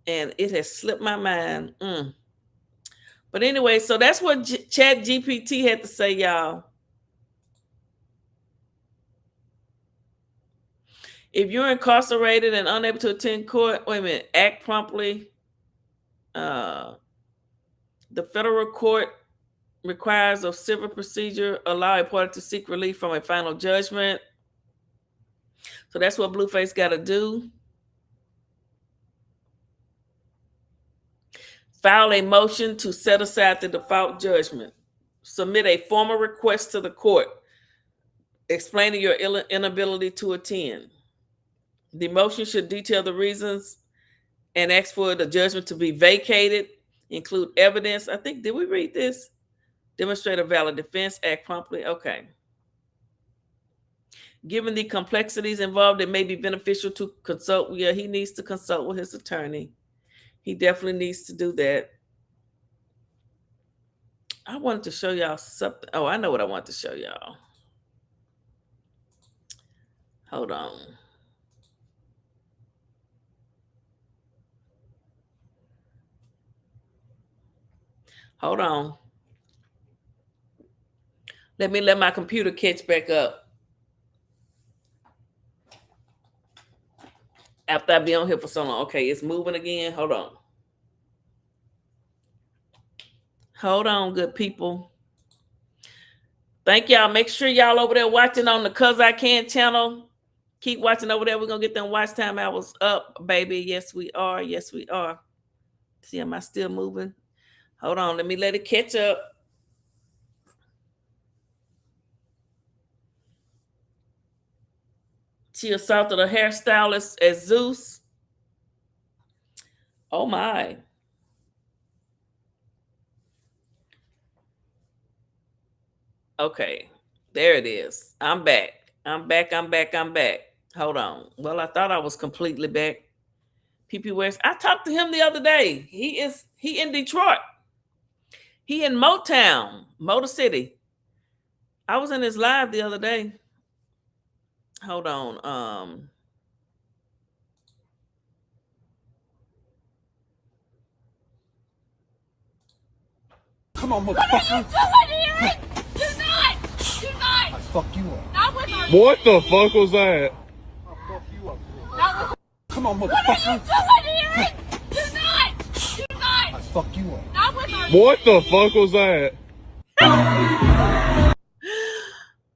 And it has slipped my mind. But anyway, so that's what ChatGPT had to say, y'all. If you're incarcerated and unable to attend court, wait a minute, act promptly. The federal court requires a civil procedure, allow a party to seek relief from a final judgment. So that's what Blueface got to do. File a motion to set aside the default judgment. Submit a formal request to the court explaining your inability to attend. The motion should detail the reasons and ask for the judgment to be vacated, include evidence. I think, did we read this? Demonstrate a valid defense, act promptly. Okay. Given the complexities involved, it may be beneficial to consult. Yeah, he needs to consult with his attorney. He definitely needs to do that. I wanted to show y'all something. Oh, I know what I want to show y'all. Hold on. Hold on. Let me let my computer catch back up. After I be on here for so long. Okay, it's moving again. Hold on. Hold on, good people. Thank y'all. Make sure y'all over there watching on the Cuz I Can channel. Keep watching over there. We're going to get them watch time hours up, baby. Yes, we are. Yes, we are. See, am I still moving? Hold on. Let me let it catch up. She assaulted a hairstylist at Zeus. Oh, my. Okay. There it is. I'm back. I'm back. Hold on. Well, I thought I was completely back. PP West. I talked to him the other day. He in Detroit. He in Motown, Motor City. I was in his live the other day. Hold on.
Come on, motherfucker. What are you doing here? Do not. I fuck you up. Not with her.
What the fuck was that?
I'll fuck you up. Not with. Come on, motherfucker. What are you doing here? Do not. I fuck you up. Not with her.
What the fuck was that?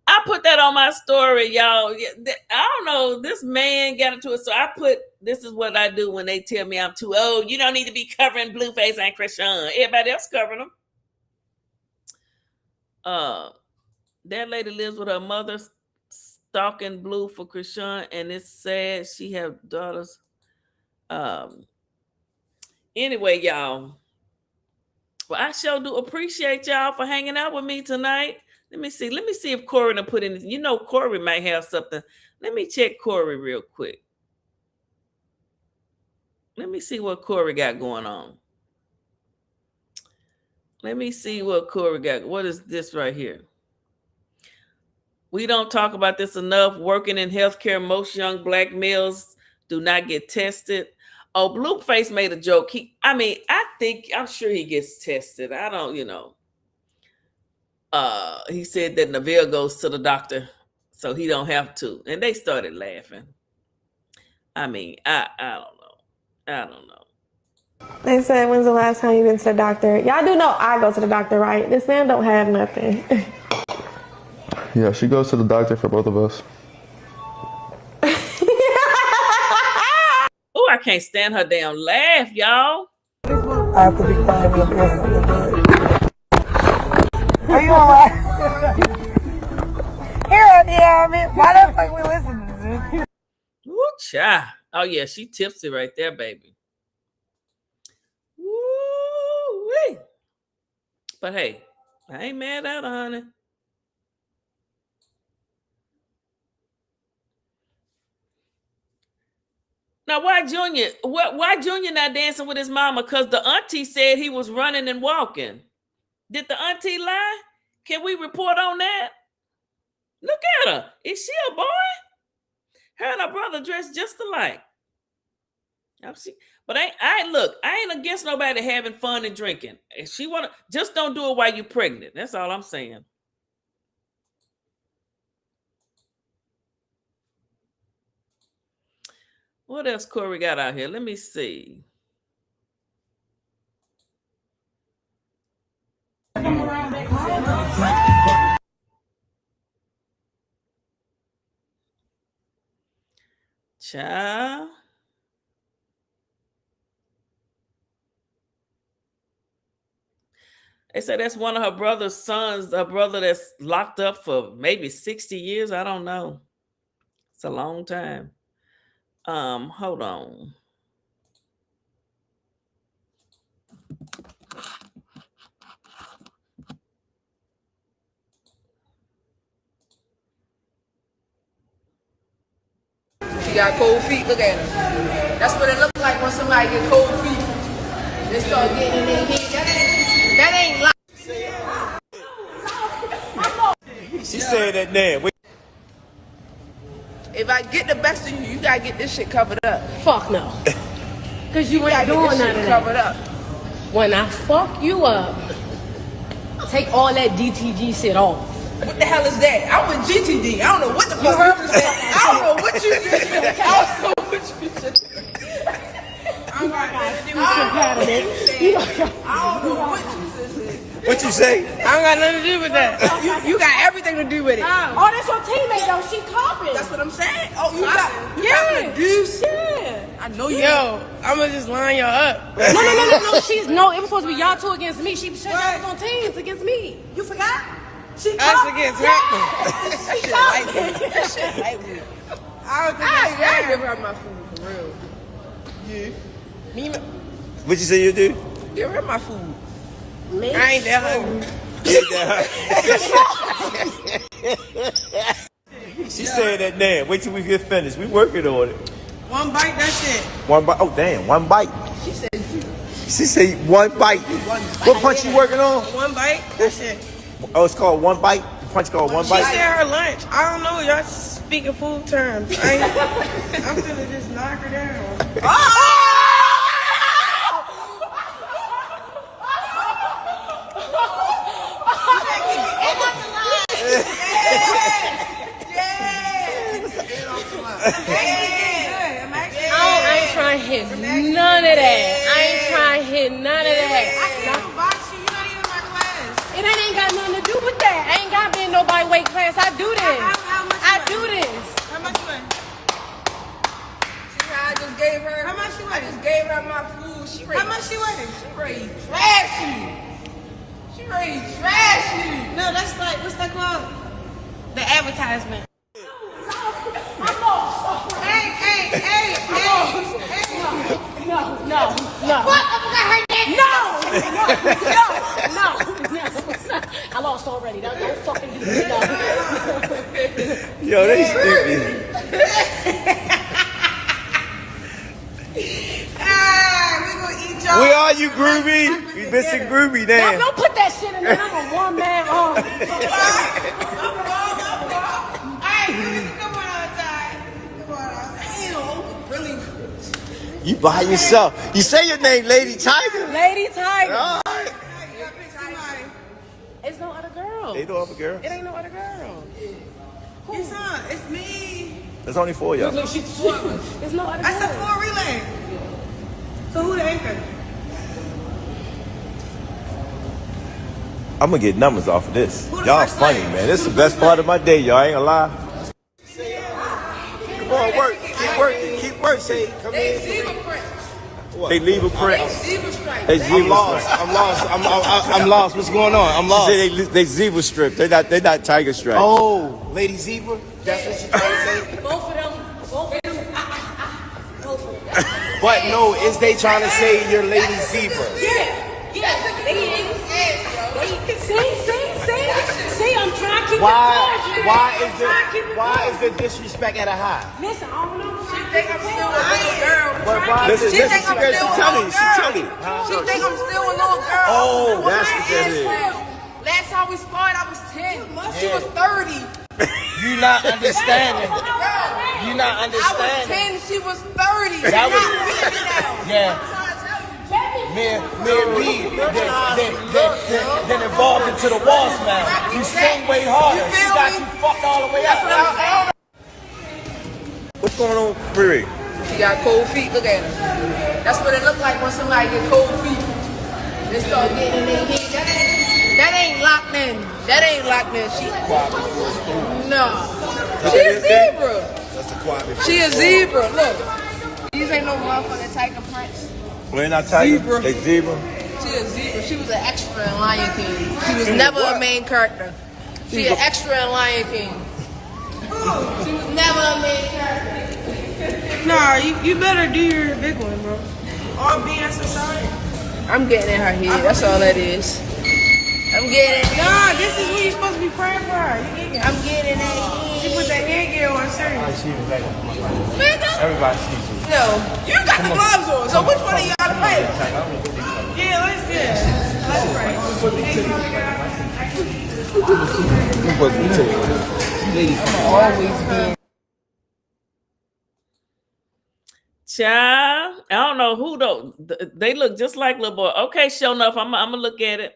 I put that on my story, y'all. I don't know. This man got into it. So I put, this is what I do when they tell me I'm too old. You don't need to be covering Blueface and Krishan. Everybody else covering them. That lady lives with her mother, stalking Blue for Krishan, and it's sad she have daughters. Anyway, y'all. Well, I sure do appreciate y'all for hanging out with me tonight. Let me see if Corey done put in. You know, Corey might have something. Let me check Corey real quick. Let me see what Corey got going on. Let me see what Corey got. What is this right here? We don't talk about this enough. Working in healthcare, most young black males do not get tested. Oh, Blueface made a joke. I'm sure he gets tested. I don't, he said that Neville goes to the doctor, so he don't have to. And they started laughing. I don't know.
They said, when's the last time you been to the doctor? Y'all do know I go to the doctor, right? This man don't have nothing.
Yeah, she goes to the doctor for both of us.
Oh, I can't stand her damn laugh, y'all.
I have to be quiet when I'm doing something good. Are you alright? Here, yeah, I mean, why the fuck we listening to this?
Woo, child. Oh, yeah, she tipsy right there, baby. Woo-wee. But hey, I ain't mad at her, honey. Now, why Junior not dancing with his mama? Because the auntie said he was running and walking. Did the auntie lie? Can we report on that? Look at her. Is she a boy? Her and her brother dressed just alike. But I ain't against nobody having fun and drinking. If she wanna, just don't do it while you're pregnant. That's all I'm saying. What else Corey got out here? Let me see. Child. They say that's one of her brother's sons, a brother that's locked up for maybe 60 years. I don't know. It's a long time. Hold on.
She got cold feet. Look at her. That's what it looks like when somebody get cold feet. They start getting in their heat. That ain't like.
She said that damn.
If I get the best of you, you gotta get this shit covered up.
Fuck no. Cause you ain't doing none of that.
Covered up.
When I fuck you up, take all that DTG shit off.
What the hell is that? I was GTD. I don't know what the fuck you just said. I don't know what you just said. I don't know what you just said. I don't know what you just said.
What you say?
I don't got nothing to do with that. You got everything to do with it.
Oh, that's your teammate though. She copping.
That's what I'm saying. Oh, you got abuse.
Yeah.
I know you.
Yo, I'ma just line y'all up.
No. It was supposed to be y'all two against me. She said y'all was on teams against me.
You forgot? She
Us against her.
That shit lightweight. That shit lightweight.
I
give her my food for real.
Yeah. Me,
What you say you do?
Give her my food.
I ain't that hungry.
She said that damn. Wait till we get finished. We working on it.
One bite, that's it.
One bite. Oh damn, one bite.
She
said one bite. What punch you working on?
One bite, that's it.
Oh, it's called one bite. The punch called one
She
bite.
said her lunch. I don't know. Y'all speaking food terms. I'm gonna just knock her down.
I ain't trying to hit none of that. I ain't trying to hit none of that. It ain't got nothing to do with that. I ain't got to be in nobody weight class. I do this. I do this.
How much you weigh?
I just gave her.
How much you weigh?
I just gave her my food. She ready.
How much you weigh?
She ready to trash you. She ready to trash you.
No, that's like, what's that called? The advertisement. Hey.
No.
What? I
No. I lost already. Don't fucking do this. No.
Yo, they stupid.
we gonna eat y'all.
Where are you, Groovy? We missing Groovy, damn.
Don't put that shit in there. I'm a one man army.
Come on outside.
Really.
You by yourself. You say your name, Lady Tiger.
Lady Tiger.
All right.
It's no other girl.
They don't have a girl.
It ain't no other girl.
It's on. It's me.
There's only 4 of y'all.
Look, it's no other girl.
I said 4 relay. So who the anchor?
I'm gonna get numbers off of this.
Who the
Y'all
first
funny,
lady?
man. This is the best part of my day, y'all. I ain't gonna lie. Come on, work. Keep working. Keep working. Come in. They leave a print.
Zebra stripes.
They zebra stripes.
I'm lost. What's going on? I'm lost.
She said they zebra strip. They not tiger stripes.
Oh, Lady Zebra? That's what she's trying to say?
Both of them. Both of them. Both of them.
But no, is they trying to say you're Lady Zebra?
Yeah. See, I'm trying to keep it cordial.
Why is the disrespect at a high?
Listen, I don't know.
She think I'm still a little girl.
But why
Listen,
She think I'm
she
still a
tell me.
little
She
girl.
tell me.
She think I'm still a little girl.
Oh,
Well,
that's
I
what that
is
is.
real. Last time we sparred, I was 10. She was 30.
You not understanding. You not
I was
understanding.
10, she was 30.
That was-
Not 50 now.
Yeah. Me and B then evolved into the wasp man. You swing way harder. She got you fucked all the way up.
What's going on, Riri?
She got cold feet. Look at her. That's what it look like when somebody get cold feet. They start getting in their head. That ain't locked in. That ain't locked in. No. She a zebra.
That's the quiet.
She a zebra. Look. These ain't no motherfucking tiger prints.
We're not tiger.
Zebra.
They zebra.
She a zebra. She was an extra in Lion King. She was never a main character. She an extra in Lion King. She was never a main character.
Nah, you better do your big one, bro. All BS aside.
I'm getting in her head. That's all that is. I'm getting in.
Nah, this is when you're supposed to be praying for her.
I'm getting in that
She put that headgear on serious.
Man, don't.
Everybody sees you.
No, you got the gloves on. So which one of y'all to play?
Yeah, let's get it. Let's pray.
Child, I don't know who though. They look just like little boy. Okay, sure enough, I'm gonna look at it.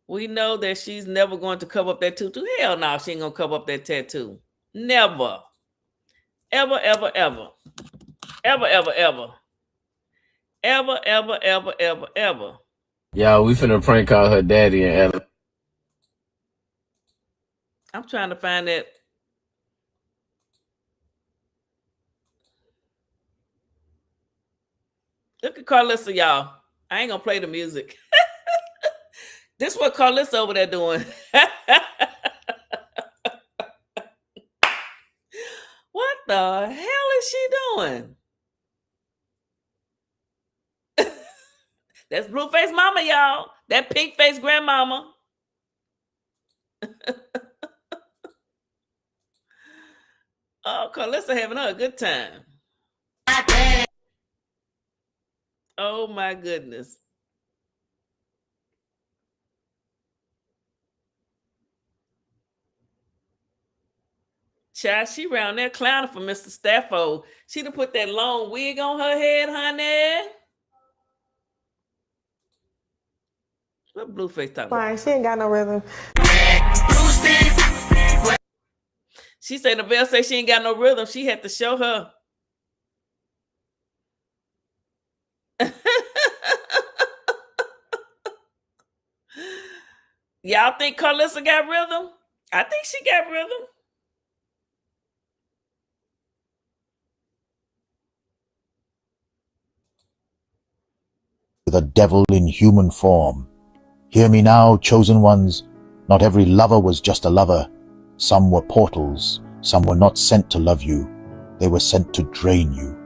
We know that she's never going to cover up that tattoo. Hell no, she ain't gonna cover up that tattoo. Never. Ever, ever, ever. Ever, ever, ever. Ever, ever, ever, ever, ever.
Yo, we finna prank call her daddy and Ella.
I'm trying to find that. Look at Carlissa, y'all. I ain't gonna play the music. This is what Carlissa over there doing. What the hell is she doing? That's Blueface mama, y'all. That pink face grandmama. Oh, Carlissa having her a good time. Oh my goodness. Child, she around there clowning for Mr. Stafford. She done put that long wig on her head, honey. What Blueface talking about?
Fine, she ain't got no rhythm.
She said the bell say she ain't got no rhythm. She had to show her. Y'all think Carlissa got rhythm? I think she got rhythm.
The devil in human form. Hear me now, chosen ones. Not every lover was just a lover. Some were portals. Some were not sent to love you. They were sent to drain you.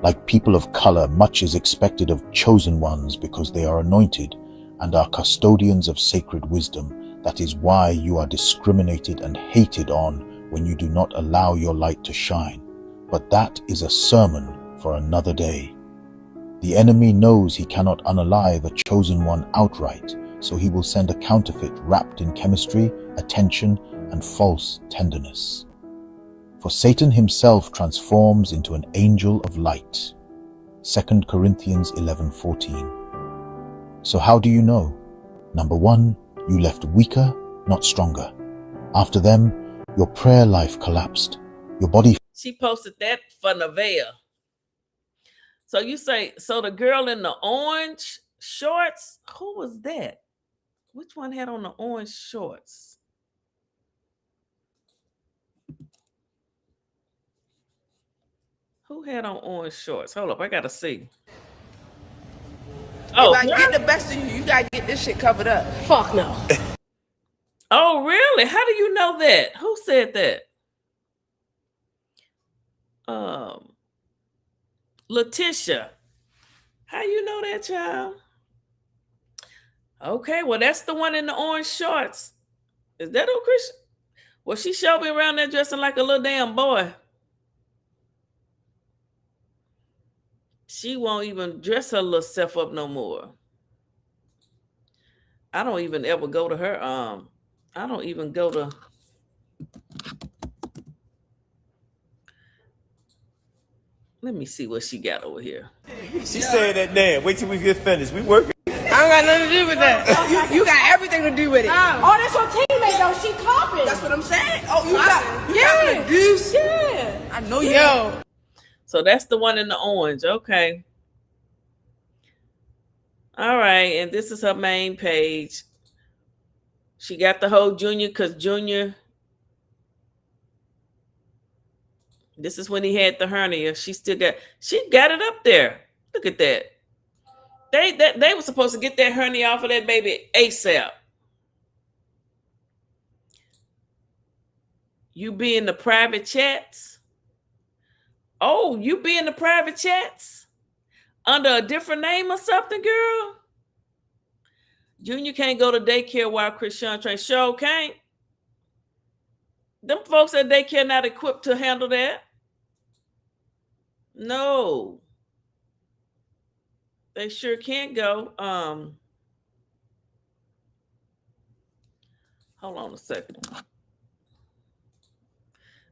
Like people of color, much is expected of chosen ones because they are anointed and are custodians of sacred wisdom. That is why you are discriminated and hated on when you do not allow your light to shine. But that is a sermon for another day. The enemy knows he cannot unalive a chosen one outright, so he will send a counterfeit wrapped in chemistry, attention, and false tenderness. For Satan himself transforms into an angel of light. 2 Corinthians 11:14. So how do you know? Number 1, you left weaker, not stronger. After them, your prayer life collapsed. Your body...
She posted that for Nevaeh. So you say, so the girl in the orange shorts, who was that? Which one had on the orange shorts? Who had on orange shorts? Hold up, I gotta see.
If I get the best of you, you gotta get this shit covered up.
Fuck no.
Oh, really? How do you know that? Who said that? Letitia. How you know that, child? Okay, well, that's the one in the orange shorts. Is that old Christian? Well, she showed me around there dressing like a little damn boy. She won't even dress her little self up no more. I don't even ever go to her. I don't even go to. Let me see what she got over here.
She said that damn. Wait till we get finished. We working.
I don't got nothing to do with that.
You got everything to do with it.
Oh, that's your teammate though. She copping.
That's what I'm saying. Oh, you got the deuce.
Yeah.
I know you.
Yo.
So that's the one in the orange. Okay. All right, and this is her main page. She got the whole Junior because Junior. This is when he had the hernia. She got it up there. Look at that. They were supposed to get that hernia off of that baby ASAP. You be in the private chats? Oh, you be in the private chats? Under a different name or something, girl? Junior can't go to daycare while Christian train. Sure can't. Them folks at daycare not equipped to handle that. No. They sure can't go. Hold on a second.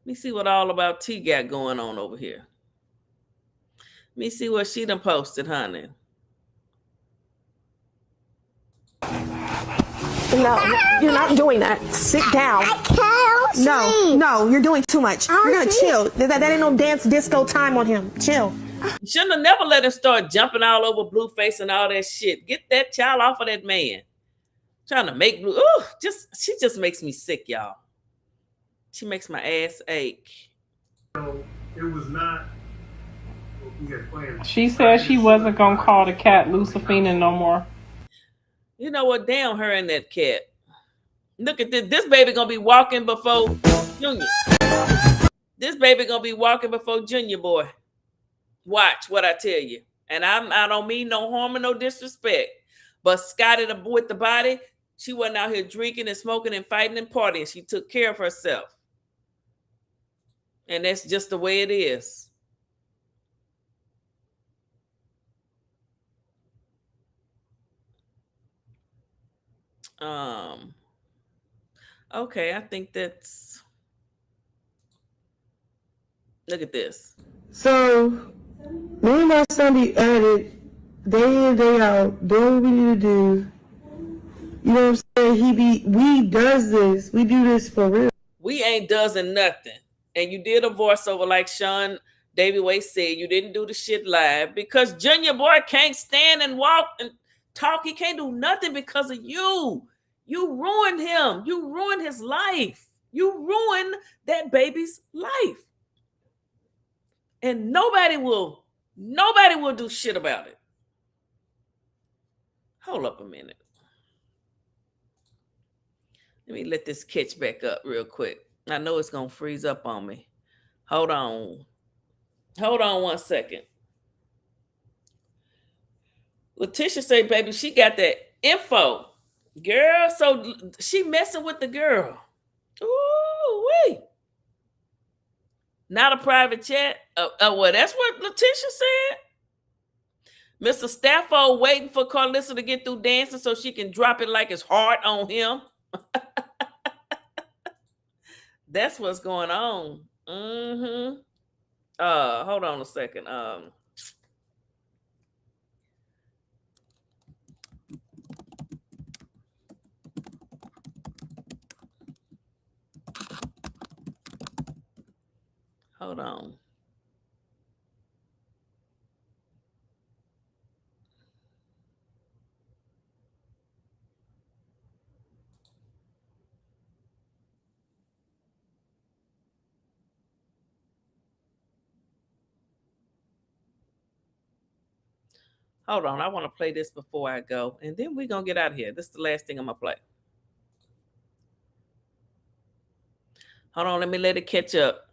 Let me see what all about T got going on over here. Let me see what she done posted, honey.
No, you're not doing that. Sit down. No, you're doing too much. You're gonna chill. That ain't no dance disco time on him. Chill.
You shouldn't have never let him start jumping all over Blueface and all that shit. Get that child off of that man. Trying to make Blue. Ooh, she just makes me sick, y'all. She makes my ass ache.
It was not.
She said she wasn't gonna call the cat Lucifina no more.
You know what? Damn her and that cat. Look at this. This baby gonna be walking before Junior. This baby gonna be walking before Junior boy. Watch what I tell you. And I don't mean no harm or no disrespect. But Scotty with the body, she wasn't out here drinking and smoking and fighting and partying. She took care of herself. And that's just the way it is. Okay, I think that's. Look at this.
So, me and my son be at it day in, day out, doing what we need to do. You know what I'm saying? We does this. We do this for real.
We ain't doesn't nothing. And you did a voiceover like Sean David Way said. You didn't do the shit live because Junior boy can't stand and walk and talk. He can't do nothing because of you. You ruined him. You ruined his life. You ruined that baby's life. And nobody will do shit about it. Hold up a minute. Let me let this catch back up real quick. I know it's going to freeze up on me. Hold on. Hold on 1 second. Letitia say, baby, she got that info. Girl, so she messing with the girl. Ooh, wait. Not a private chat. Well, that's what Letitia said. Mr. Stafford waiting for Carlissa to get through dancing so she can drop it like it's hard on him. That's what's going on. Hold on a second. Hold on. Hold on, I want to play this before I go, and then we're gonna get out of here. This is the last thing I'm gonna play. Hold on, let me let it catch up.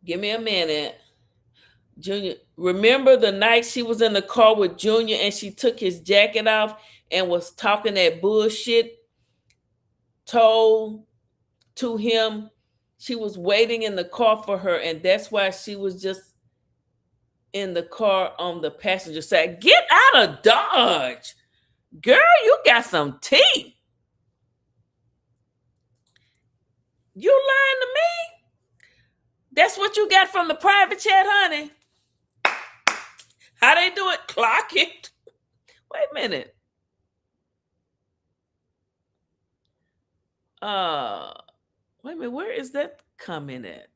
Give me a minute. Junior, remember the night she was in the car with Junior and she took his jacket off and was talking that bullshit, told to him she was waiting in the car for her, and that's why she was just in the car on the passenger side. Get out of Dodge. Girl, you got some teeth. You lying to me? That's what you got from the private chat, honey. How they do it? Clock it. Wait a minute. Wait a minute. Where is that coming at?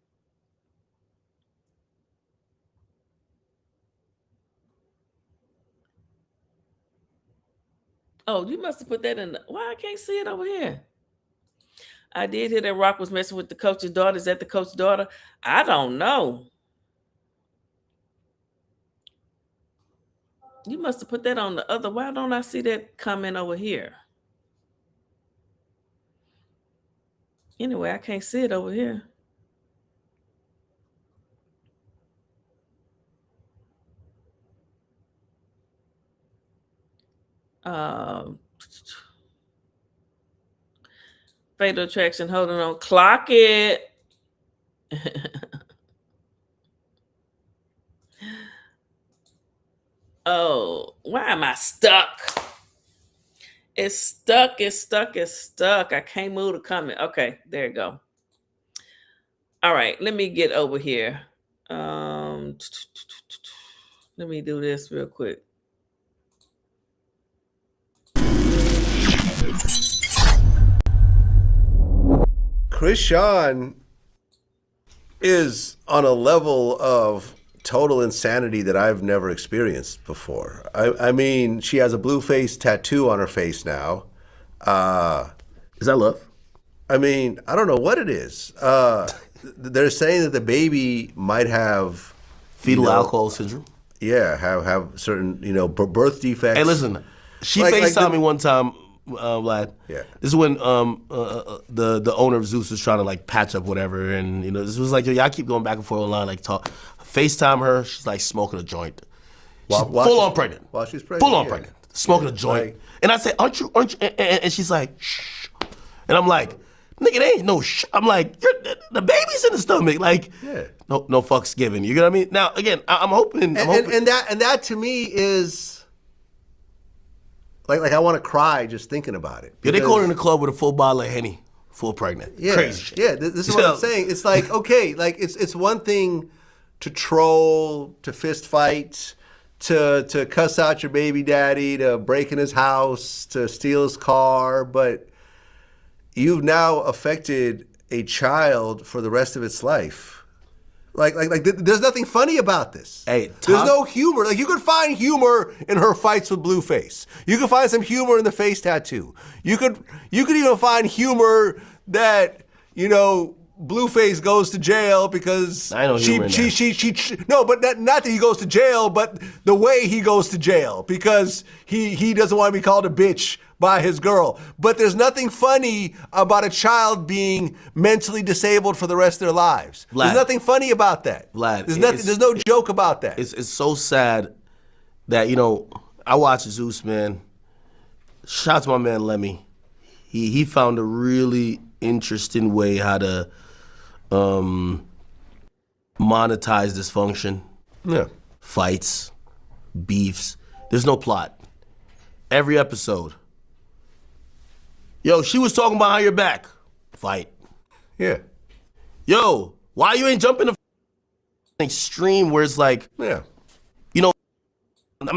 Oh, you must have put that in. Why I can't see it over here? I did hear that Rock was messing with the coach's daughter. Is that the coach's daughter? I don't know. You must have put that on the other. Why don't I see that comment over here? Anyway, I can't see it over here. Fatal Attraction, holding on. Clock it. Oh, why am I stuck? It's stuck, it's stuck, it's stuck. I can't move the comment. Okay, there you go. All right, let me get over here. Let me do this real quick.
Krishan is on a level of total insanity that I've never experienced before. I mean, she has a Blueface tattoo on her face now.
Is that love?
I mean, I don't know what it is. They're saying that the baby might have
fetal alcohol syndrome.
Yeah, have certain birth defects.
Hey, listen, she FaceTimed me one time. Lad.
Yeah.
This is when the owner of Zeus was trying to like patch up whatever, and this was like, y'all keep going back and forth online, like talk. FaceTime her, she's like smoking a joint. She's full on pregnant.
While she's pregnant.
Full on pregnant. Smoking a joint. And I say, aren't you? And she's like, shh. And I'm like, nigga, they ain't no shh. I'm like, the baby's in the stomach. Like, no fucks given. You know what I mean? Now, again, I'm hoping.
And that to me is. Like I want to cry just thinking about it.
Yeah, they caught her in the club with a full bottle of Henny, full pregnant.
Yeah,
crazy shit.
Yeah, this is what I'm saying. It's like, okay, like it's one thing to troll, to fist fight, to cuss out your baby daddy, to break in his house, to steal his car, but you've now affected a child for the rest of its life. Like, there's nothing funny about this.
Hey,
there's no humor. Like, you could find humor in her fights with Blueface. You could find some humor in the face tattoo. You could even find humor that Blueface goes to jail because
I know
she no, but not that he goes to jail, but the way he goes to jail because he doesn't want to be called a bitch by his girl. But there's nothing funny about a child being mentally disabled for the rest of their lives.
Vlad,
there's nothing funny about that.
Vlad,
there's no joke about that.
It's so sad that I watch Zeus, man. Shout out to my man Lemmy. He found a really interesting way how to monetize dysfunction.
Yeah.
Fights, beefs. There's no plot. Every episode. Yo, she was talking behind your back. Fight.
Yeah.
Yo, why you ain't jumping the extreme where it's like,
yeah.
I'm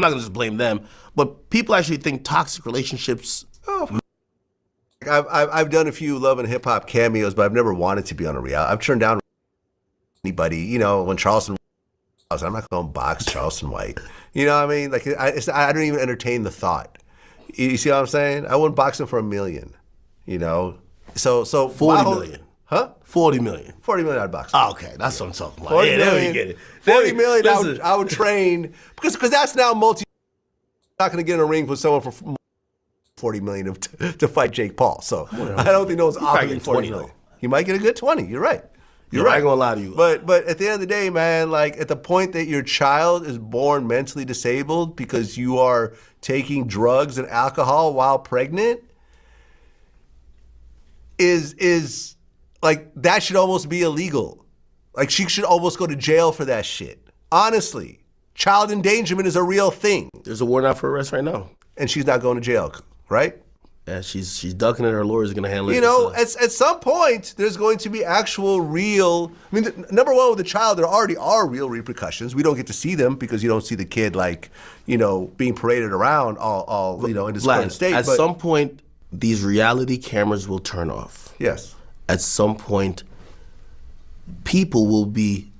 not gonna just blame them, but people actually think toxic relationships.
Oh. I've done a few Love and Hip Hop cameos, but I've never wanted to be on a reality. I've turned down anybody. When Charleston, I'm not going to box Charleston White. You know what I mean? Like I don't even entertain the thought. You see what I'm saying? I wouldn't box him for $1 million. So
40 million.
Huh?
40 million.
40 million I'd box.
Oh, okay, that's what I'm talking about.
40
yeah,
million,
there we get it.
40 million
Listen.
I would train because that's now not going to get in a ring with someone for 40 million to fight Jake Paul. So I don't think no one's offering 40 million. He might get a good 20. You're right. You're right.
I ain't gonna lie to you.
But at the end of the day, man, like at the point that your child is born mentally disabled because you are taking drugs and alcohol while pregnant, is like that should almost be illegal. Like she should almost go to jail for that shit. Honestly, child endangerment is a real thing.
There's a warrant out for arrest right now,
and she's not going to jail, right?
Yeah, she's ducking it. Her lawyer's gonna handle it.
You know, at some point, there's going to be actual real. I mean, number one, with the child, there already are real repercussions. We don't get to see them because you don't see the kid like, you know, being paraded around all you know, in this current state.
At some point, these reality cameras will turn off.
Yes.
At some point, people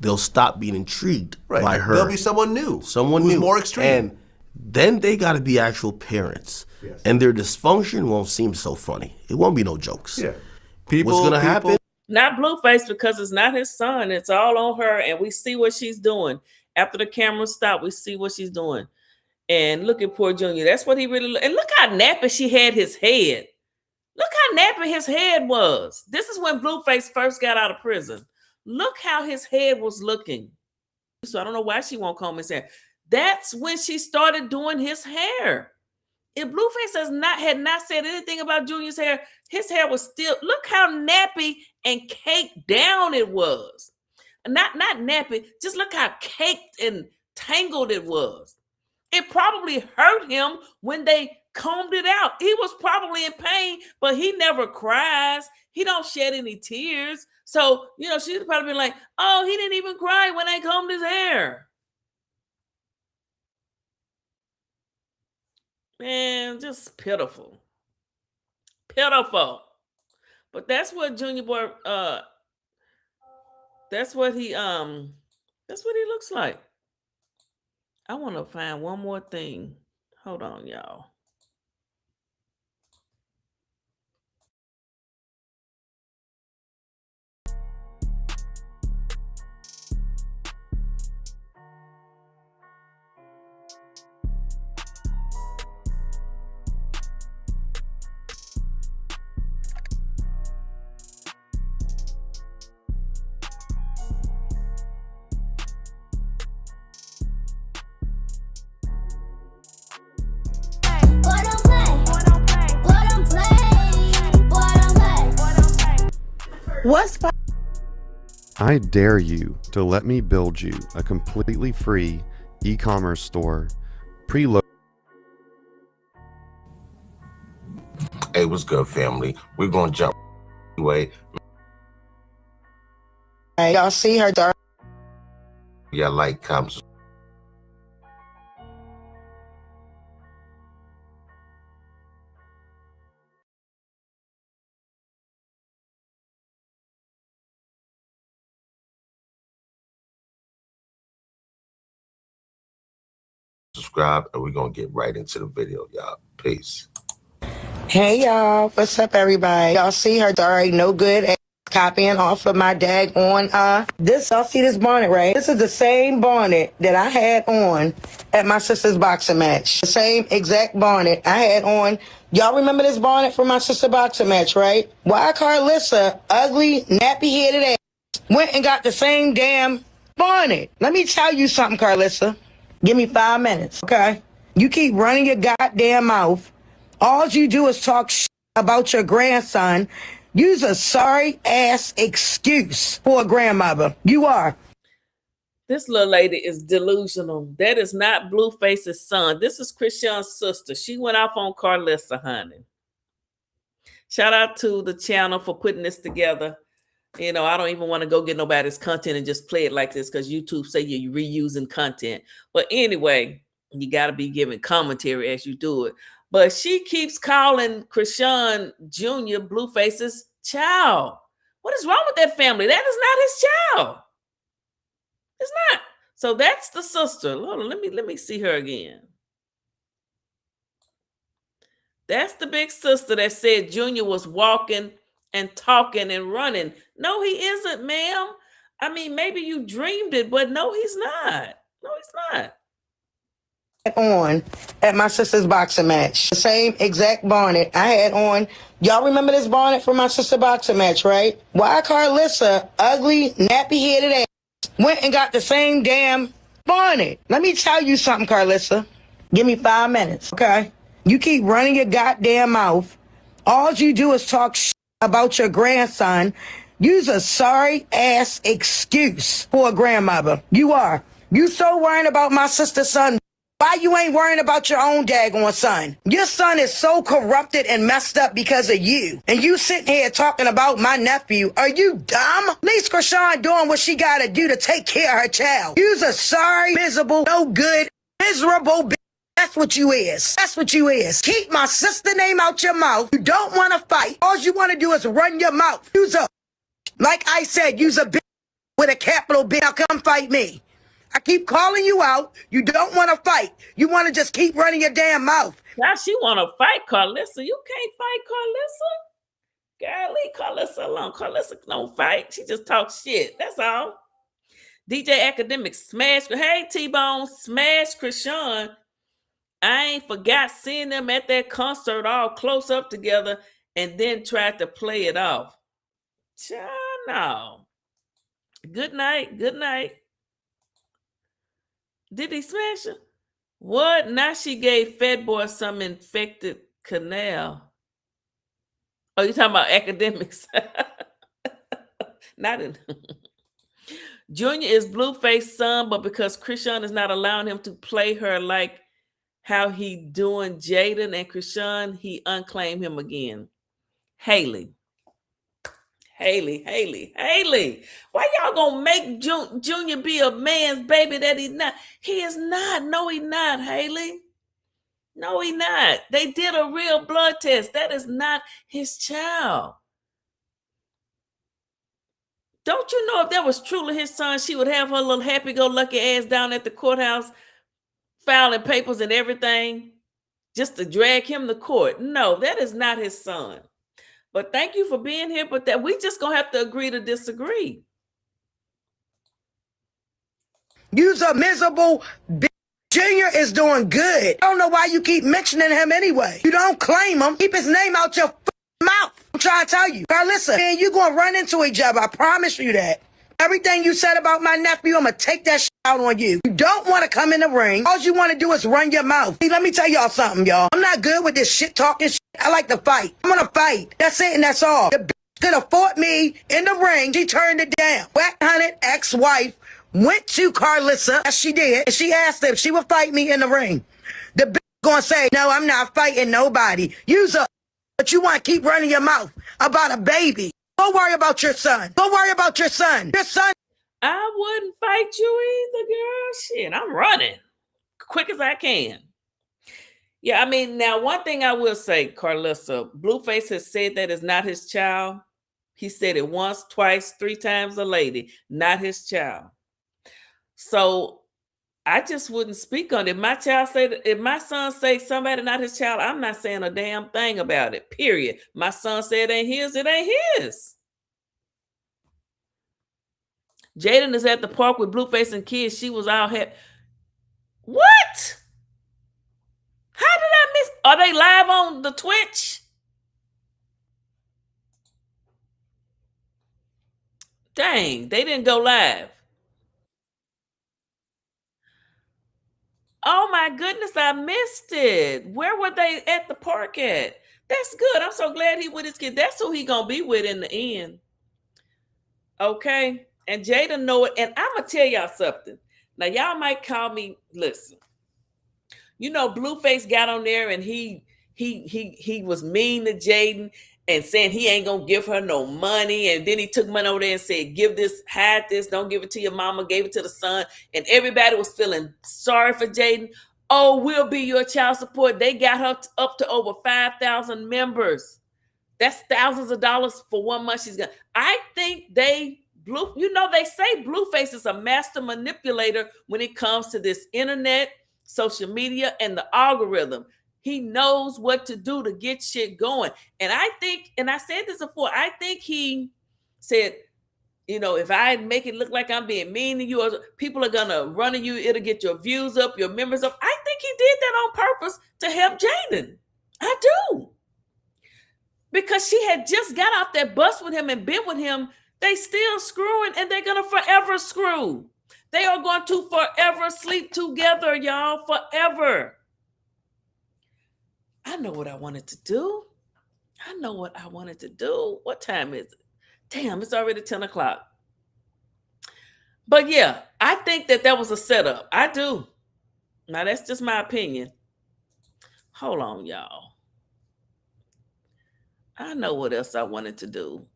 they'll stop being intrigued by her.
There'll be someone new.
Someone
who's
new.
more extreme.
And then they got to be actual parents.
Yes.
And their dysfunction won't seem so funny. It won't be no jokes.
Yeah.
What's going to happen?
Not Blueface because it's not his son. It's all on her. And we see what she's doing. After the camera stop, we see what she's doing. And look at poor Junior. That's what he really... And look how nappy she had his head. Look how nappy his head was. This is when Blueface first got out of prison. Look how his head was looking. So I don't know why she won't comb his hair. That's when she started doing his hair. If Blueface had not said anything about Junior's hair, his hair was still, look how nappy and caked down it was. Not nappy, just look how caked and tangled it was. It probably hurt him when they combed it out. He was probably in pain, but he never cries. He don't shed any tears. So, you know, she'd probably be like, oh, he didn't even cry when they combed his hair. Man, just pitiful. Pitiful. But that's what Junior Boy, that's what he looks like. I want to find one more thing. Hold on, y'all.
What's
I dare you to let me build you a completely free e-commerce store, preload.
Hey, what's good, family? We're gonna jump away.
Hey, y'all see her, dark?
Yeah, like, comment, subscribe, and we're gonna get right into the video, y'all. Peace.
Hey, y'all. What's up, everybody? Y'all see her, dark? No good at copying off of my dag on this. Y'all see this bonnet, right? This is the same bonnet that I had on at my sister's boxing match. The same exact bonnet I had on. Y'all remember this bonnet from my sister's boxing match, right? Why Carlissa, ugly, nappy-headed ass, went and got the same damn bonnet? Let me tell you something, Carlissa. Give me 5 minutes, okay? You keep running your goddamn mouth. All you do is talk about your grandson. Use a sorry-ass excuse for a grandmother. You are.
This little lady is delusional. That is not Blueface's son. This is Christian's sister. She went off on Carlissa, honey. Shout out to the channel for putting this together. You know, I don't even want to go get nobody's content and just play it like this because YouTube say you're reusing content. But anyway, you got to be giving commentary as you do it. But she keeps calling Christian Jr. Blueface's child. What is wrong with that family? That is not his child. It's not. So that's the sister. Hold on, let me see her again. That's the big sister that said Junior was walking and talking and running. No, he isn't, ma'am. I mean, maybe you dreamed it, but no, he's not. No, he's not.
On at my sister's boxing match. The same exact bonnet I had on. Y'all remember this bonnet from my sister boxing match, right? Why Carlissa, ugly, nappy-headed ass, went and got the same damn bonnet? Let me tell you something, Carlissa. Give me 5 minutes, okay? You keep running your goddamn mouth. All you do is talk about your grandson. Use a sorry-ass excuse for a grandmother. You are. You so worried about my sister's son. Why you ain't worrying about your own daggone son? Your son is so corrupted and messed up because of you. And you sitting here talking about my nephew. Are you dumb? At least Krishan doing what she gotta do to take care of her child. You's a sorry, miserable, no good, miserable bitch. That's what you is. That's what you is. Keep my sister name out your mouth. You don't want to fight. All you want to do is run your mouth. You's a, like I said, you's a bitch with a capital B. Now come fight me. I keep calling you out. You don't want to fight. You want to just keep running your damn mouth.
Now she want to fight Carlissa. You can't fight Carlissa. Girl, leave Carlissa alone. Carlissa don't fight. She just talks shit. That's all. DJ Academic smash. Hey, T-Bone, smash Krishan. I ain't forgot seeing them at that concert all close up together and then tried to play it off. Child, no. Good night. Good night. Did he smash her? What? Now she gave Fat Boy some infected canal. Oh, you talking about academics? Not in. Junior is Blueface's son, but because Krishan is not allowing him to play her like how he doing Jaden and Krishan, he unclaimed him again. Haley. Why y'all gonna make Junior be a man's baby that he's not? He is not. No, he not, Haley. No, he not. They did a real blood test. That is not his child. Don't you know if that was truly his son, she would have her little happy-go-lucky ass down at the courthouse filing papers and everything just to drag him to court? No, that is not his son. But thank you for being here. But that we just gonna have to agree to disagree.
You's a miserable bitch. Junior is doing good. I don't know why you keep mentioning him anyway. You don't claim him. Keep his name out your mouth. I'm trying to tell you. Carlissa, man, you gonna run into each other. I promise you that. Everything you said about my nephew, I'm gonna take that shit out on you. You don't want to come in the ring. All you want to do is run your mouth. See, let me tell y'all something, y'all. I'm not good with this shit talking shit. I like to fight. I'm gonna fight. That's it and that's all. The bitch could have fought me in the ring. She turned it down. Whack-hunted ex-wife went to Carlissa, as she did, and she asked if she would fight me in the ring. The bitch gonna say, no, I'm not fighting nobody. You's a, but you want to keep running your mouth about a baby. Don't worry about your son. Don't worry about your son. Your son.
I wouldn't fight you either, girl. Shit, I'm running quick as I can. Yeah, I mean, now one thing I will say, Carlissa, Blueface has said that is not his child. He said it once, twice, 3 times a lady, not his child. So I just wouldn't speak on it. If my son say somebody not his child, I'm not saying a damn thing about it. Period. My son said it ain't his, it ain't his. Jaden is at the park with Blueface and kids. She was all happy. What? How did I miss? Are they live on the Twitch? Dang, they didn't go live. Oh my goodness, I missed it. Where were they at the park at? That's good. I'm so glad he with his kid. That's who he gonna be with in the end. Okay. And Jada know it. And I'm gonna tell y'all something. Now y'all might call me, listen. You know, Blueface got on there and he was mean to Jaden and saying he ain't gonna give her no money. And then he took money over there and said, give this, hide this, don't give it to your mama, gave it to the son. And everybody was feeling sorry for Jaden. Oh, we'll be your child support. They got her up to over 5,000 members. That's thousands of dollars for 1 month. I think they say Blueface is a master manipulator when it comes to this internet, social media, and the algorithm. He knows what to do to get shit going. And I think, and I said this before, I think he said, you know, if I make it look like I'm being mean to you, or people are gonna run to you, it'll get your views up, your members up. I think he did that on purpose to help Jaden. I do. Because she had just got off that bus with him and been with him. They still screwing, and they're gonna forever screw. They are going to forever sleep together, y'all, forever. I know what I wanted to do. I know what I wanted to do. What time is it? Damn, it's already 10 o'clock. But yeah, I think that was a setup. I do. Now, that's just my opinion. Hold on, y'all. I know what else I wanted to do.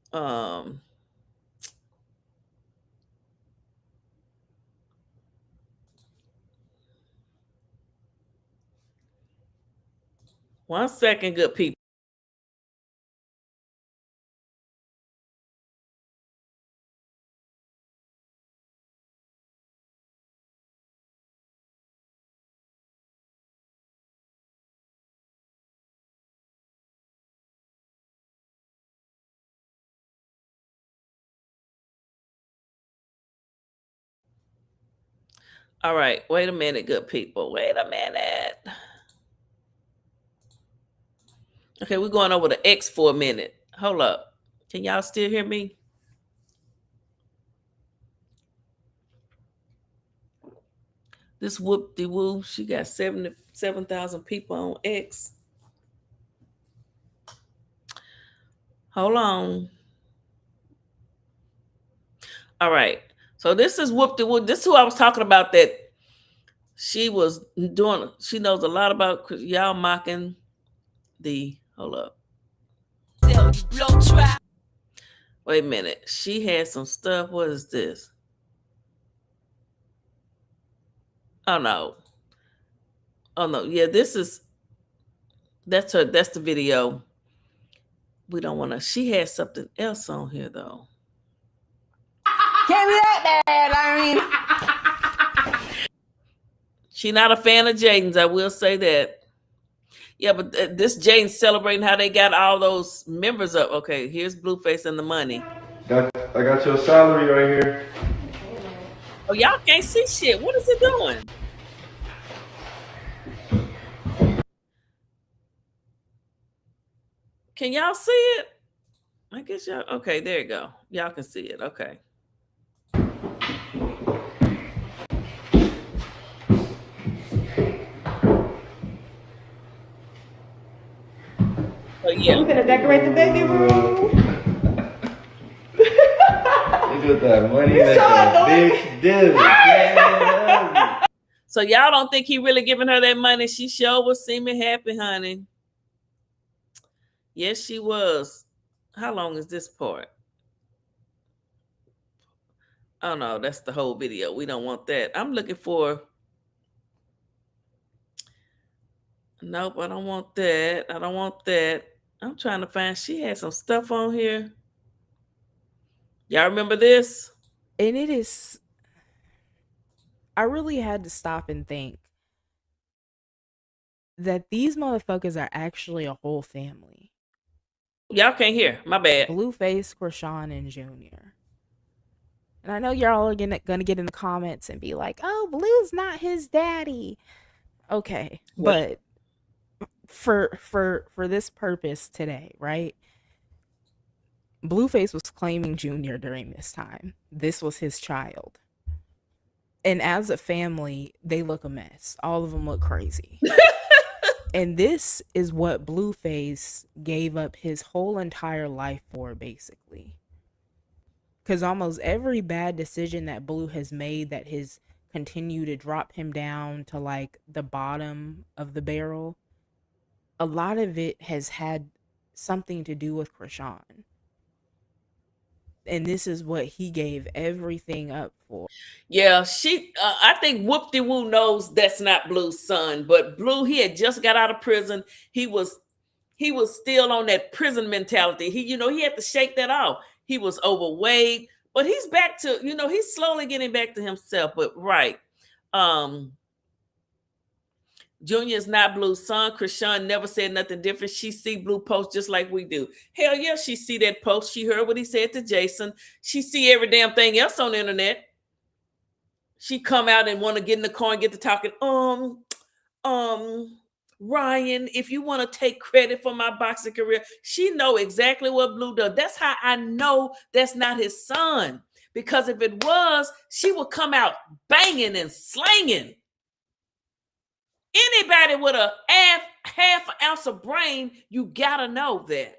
One second, good people. All right, wait a minute, good people. Wait a minute. Okay, we're going over the X for a minute. Hold up. Can y'all still hear me? This whoop-de-woo, she got 77,000 people on X. Hold on. All right. So this is whoop-de-woo. This is who I was talking about, that she was doing. She knows a lot about y'all mocking the. Hold up. Wait a minute. She had some stuff. What is this? Oh no. Oh no. Yeah, this is. That's her. That's the video. We don't want to. She had something else on here though.
Can't be that bad. I mean,
She not a fan of Jaden's. I will say that. Yeah, but this Jaden's celebrating how they got all those members up. Okay, here's Blueface and the money.
I got your salary right here.
Oh, y'all can't see shit. What is it doing? Can y'all see it? I guess y'all. Okay, there you go. Y'all can see it. Okay. So yeah.
You gonna decorate the baby room?
Look at that money. Big deal.
So y'all don't think he really giving her that money? She sure was seeming happy, honey. Yes, she was. How long is this part? Oh no, that's the whole video. We don't want that. I'm looking for. Nope, I don't want that. I don't want that. I'm trying to find. She had some stuff on here. Y'all remember this?
And it is. I really had to stop and think that these motherfuckers are actually a whole family.
Y'all can't hear. My bad.
Blueface, Krishan, and Junior. And I know y'all are gonna get in the comments and be like, "Oh, Blue's not his daddy." Okay, but for this purpose today, right? Blueface was claiming Junior during this time. This was his child. And as a family, they look a mess. All of them look crazy. And this is what Blueface gave up his whole entire life for, basically. Because almost every bad decision that Blue has made that has continued to drop him down to like the bottom of the barrel, a lot of it has had something to do with Krishan. And this is what he gave everything up for.
Yeah, I think Whoop-de-Woo knows that's not Blue's son, but Blue, he had just got out of prison. He was still on that prison mentality. He had to shake that off. He was overweight, but he's back to, he's slowly getting back to himself. But right. Junior is not Blue's son. Krishan never said nothing different. She see Blue post just like we do. Hell yeah, she see that post. She heard what he said to Jason. She see every damn thing else on the internet. She come out and want to get in the car and get to talking. Ryan, if you want to take credit for my boxing career, she know exactly what Blue does. That's how I know that's not his son. Because if it was, she would come out banging and slanging. Anybody with a half an ounce of brain, you gotta know that.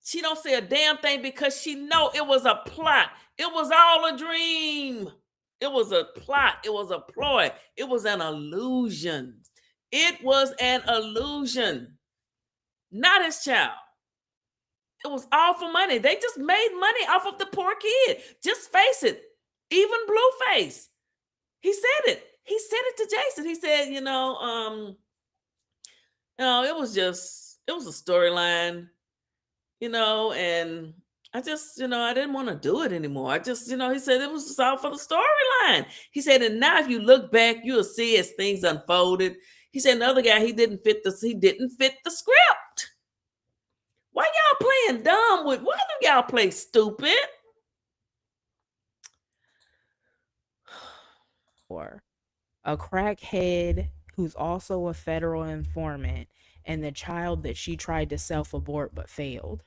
She don't say a damn thing because she know it was a plot. It was all a dream. It was a plot. It was a ploy. It was an illusion. It was an illusion. Not his child. It was all for money. They just made money off of the poor kid. Just face it. Even Blueface. He said it. He said it to Jason. He said, it was a storyline, and I just, I didn't want to do it anymore. I just, he said it was just all for the storyline. He said, and now if you look back, you'll see as things unfolded. He said another guy, he didn't fit the script. Why y'all playing dumb why do y'all play stupid?
Or a crackhead who's also a federal informant and the child that she tried to self-abort but failed.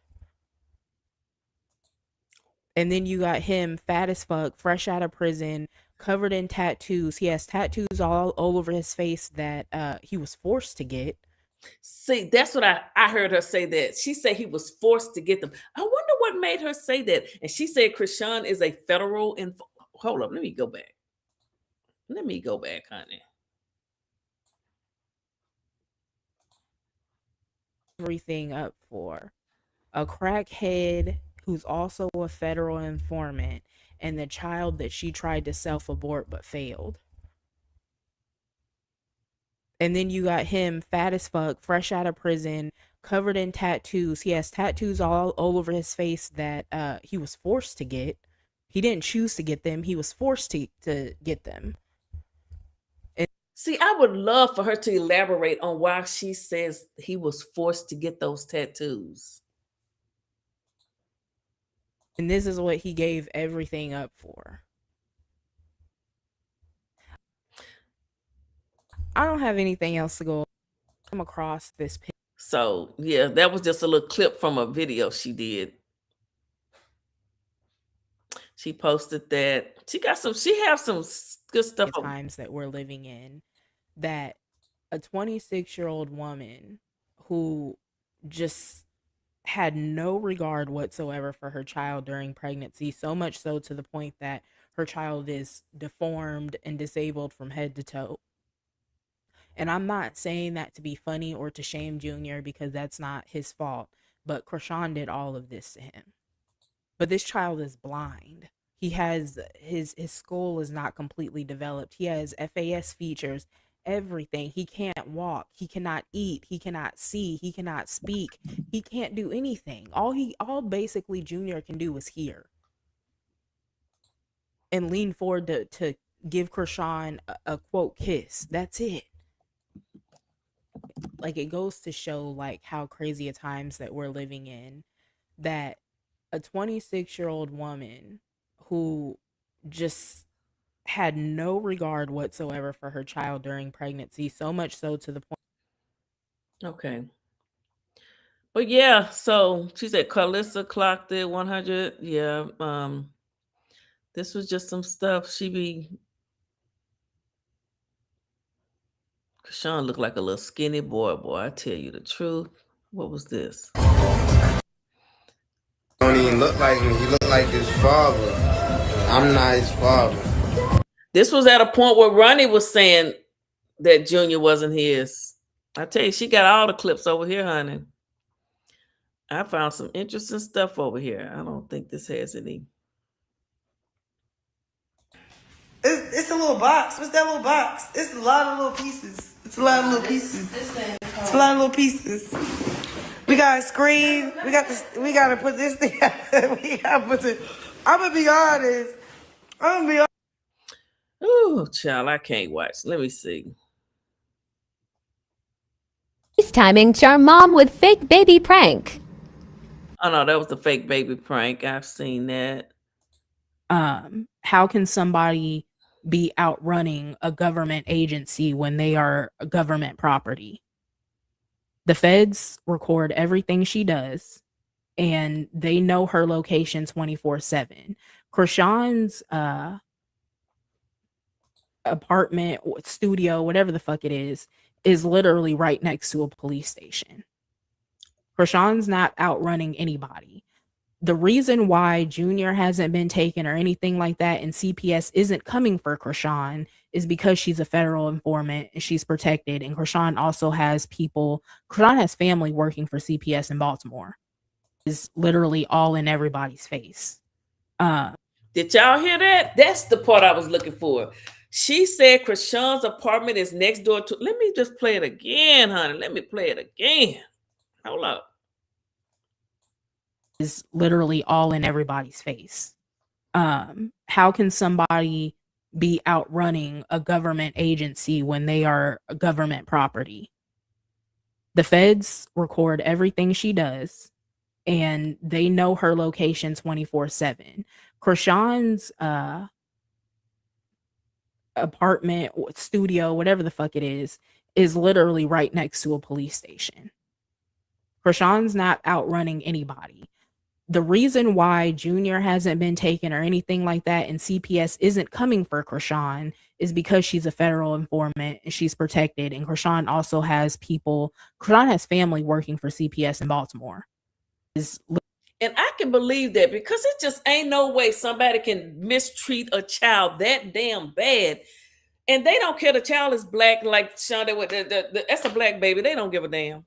And then you got him fat as fuck, fresh out of prison, covered in tattoos. He has tattoos all over his face that he was forced to get.
See, that's what I heard her say that. She said he was forced to get them. I wonder what made her say that. And she said Krishan is a federal hold up, let me go back. Let me go back, honey.
Everything up for a crackhead who's also a federal informant and the child that she tried to self-abort but failed. And then you got him fat as fuck, fresh out of prison, covered in tattoos. He has tattoos all over his face that he was forced to get. He didn't choose to get them. He was forced to get them.
See, I would love for her to elaborate on why she says he was forced to get those tattoos.
And this is what he gave everything up for. I don't have anything else to go. Come across this picture.
So, yeah, that was just a little clip from a video she did. She posted that. She have some good stuff.
Times that we're living in, that a 26-year-old woman who just had no regard whatsoever for her child during pregnancy, so much so to the point that her child is deformed and disabled from head to toe. And I'm not saying that to be funny or to shame Junior, because that's not his fault. But Krishan did all of this to him. But this child is blind. He has his skull is not completely developed. He has FAS features, everything. He can't walk. He cannot eat. He cannot see. He cannot speak. He can't do anything. All basically Junior can do is hear. And lean forward to give Krishan a quote kiss. That's it. Like, it goes to show like how crazy a times that we're living in, that a 26-year-old woman who just had no regard whatsoever for her child during pregnancy, so much so to the point.
Okay. But yeah, so she said Carlissa clocked it 100. Yeah. This was just some stuff. Krishan looked like a little skinny boy. I tell you the truth. What was this?
Don't even look like me. He look like his father. I'm not his father.
This was at a point where Ronnie was saying that Junior wasn't his. I tell you, she got all the clips over here, honey. I found some interesting stuff over here. I don't think this has any.
It's a little box. What's that little box? It's a lot of little pieces. It's a lot of little pieces. It's a lot of little pieces. We got a screen. We gotta put this thing. We gotta put it. I'm gonna be honest.
Ooh, child, I can't watch. Let me see.
FaceTiming Charm Mom with fake baby prank.
Oh no, that was the fake baby prank. I've seen that.
How can somebody be outrunning a government agency when they are a government property? The feds record everything she does, and they know her location 24/7. Krishan's apartment, studio, whatever the fuck it is literally right next to a police station. Krishan's not outrunning anybody. The reason why Junior hasn't been taken or anything like that and CPS isn't coming for Krishan is because she's a federal informant and she's protected. And Krishan also has Krishan has family working for CPS in Baltimore. Is literally all in everybody's face.
Did y'all hear that? That's the part I was looking for. She said Krishan's apartment is next door to. Let me just play it again, honey. Let me play it again. Hold up.
Is literally all in everybody's face. How can somebody be outrunning a government agency when they are a government property? The feds record everything she does, and they know her location 24/7. Krishan's apartment, studio, whatever the fuck it is literally right next to a police station. Krishan's not outrunning anybody. The reason why Junior hasn't been taken or anything like that and CPS isn't coming for Krishan is because she's a federal informant and she's protected. And Krishan also has Krishan has family working for CPS in Baltimore.
And I can believe that because it just ain't no way somebody can mistreat a child that damn bad. And they don't care the child is black, like Shonda, that's a black baby. They don't give a damn.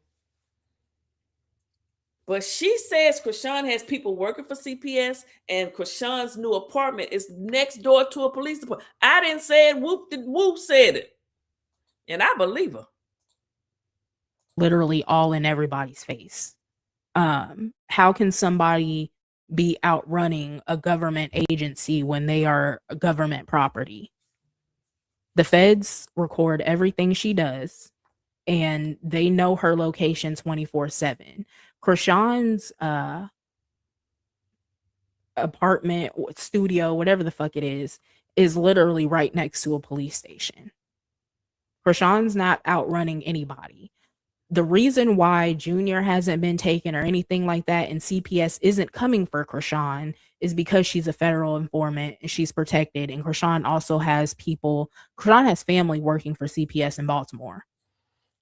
But she says Krishan has people working for CPS and Krishan's new apartment is next door to a police department. I didn't say it. Whoop said it. And I believe her.
Literally all in everybody's face. How can somebody be outrunning a government agency when they are a government property? The feds record everything she does, and they know her location 24/7. Krishan's apartment, studio, whatever the fuck it is literally right next to a police station. Krishan's not outrunning anybody. The reason why Junior hasn't been taken or anything like that and CPS isn't coming for Krishan is because she's a federal informant and she's protected. And Krishan also has Krishan has family working for CPS in Baltimore.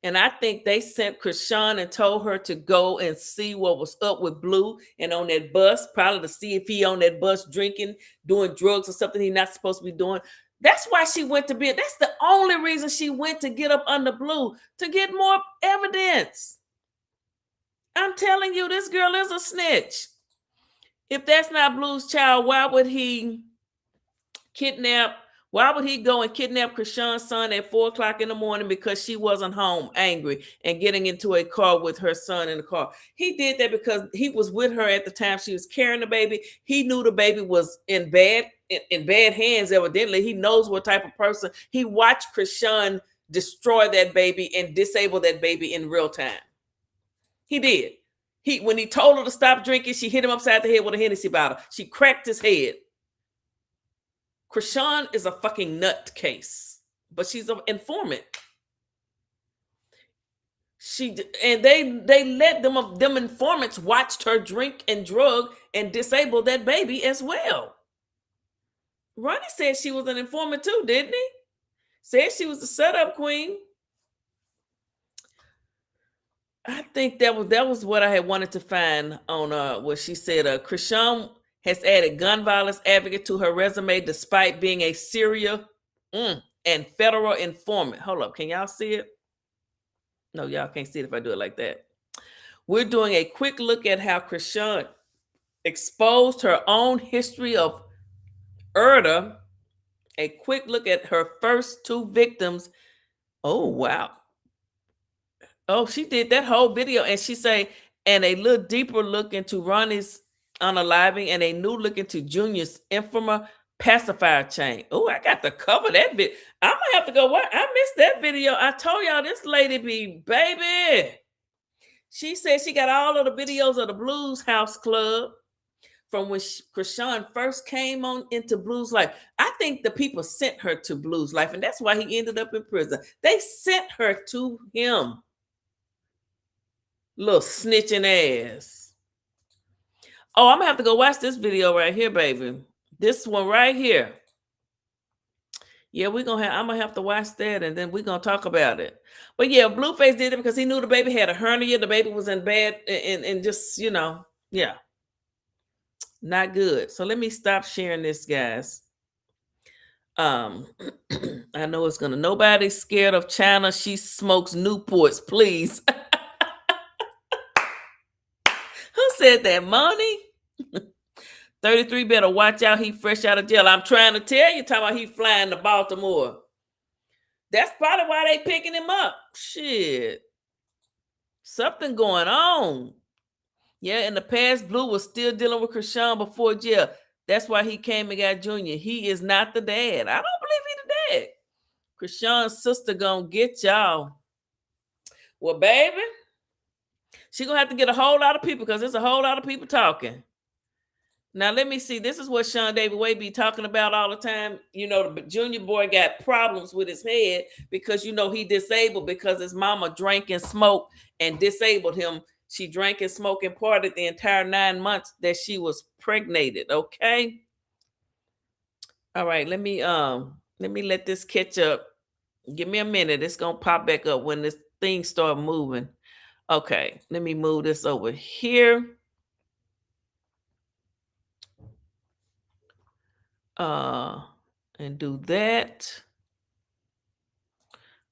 And I think they sent Krishan and told her to go and see what was up with Blue and on that bus, probably to see if he on that bus drinking, doing drugs or something he's not supposed to be doing. That's why she went to bed. That's the only reason she went to get up under Blue, to get more evidence. I'm telling you, this girl is a snitch. If that's not Blue's child, why would he go and kidnap Krishan's son at 4:00 in the morning because she wasn't home, angry, and getting into a car with her son in the car? He did that because he was with her at the time she was carrying the baby. He knew the baby was in bad hands, evidently. He knows what type of person. He watched Krishan destroy that baby and disable that baby in real time. He did. When he told her to stop drinking, she hit him upside the head with a Hennessy bottle. She cracked his head. Krishan is a fucking nutcase, but she's an informant. They let them informants watched her drink and drug and disable that baby as well. Ronnie said she was an informant too, didn't he? Said she was the setup queen. I think that was what I had wanted to find on what she said. Krishan has added gun violence advocate to her resume despite being a serial and federal informant. Hold up, can y'all see it? No, y'all can't see it if I do it like that. We're doing a quick look at how Krishan exposed her own history of murder. A quick look at her first two victims. Oh, wow. Oh, she did that whole video, and she say, and a little deeper look into Ronnie's unaliving and a new look into Junior's informer pacifier chain. Oh, I got to cover that bit. I'm gonna have to go watch. I missed that video. I told y'all this lady be baby. She said she got all of the videos of the Blues House Club from when Krishan first came on into Blues Life. I think the people sent her to Blues Life, and that's why he ended up in prison. They sent her to him. Little snitching ass. Oh, I'm gonna have to go watch this video right here, baby. This one right here. Yeah, I'm gonna have to watch that, and then we're gonna talk about it. But yeah, Blueface did it because he knew the baby had a hernia. The baby was in bed, and just yeah, not good. So let me stop sharing this, guys. I know it's gonna. Nobody's scared of China. She smokes Newports, please. Who said that? Money? 33 better watch out. He fresh out of jail. I'm trying to tell you, talking about he flying to Baltimore. That's probably why they picking him up. Shit. Something going on. Yeah, in the past, Blue was still dealing with Krishan before jail. That's why he came and got Junior. He is not the dad. I don't believe he the dad. Krishan's sister gonna get y'all. Well, baby, she gonna have to get a whole lot of people because there's a whole lot of people talking. Now, let me see. This is what Sean David Wade be talking about all the time. The Junior boy got problems with his head because, he disabled because his mama drank and smoked and disabled him. She drank and smoked and partied the entire 9 months that she was pregnated. Okay. All right. Let me let this catch up. Give me a minute. It's going to pop back up when this thing start moving. Okay. Let me move this over here. And do that.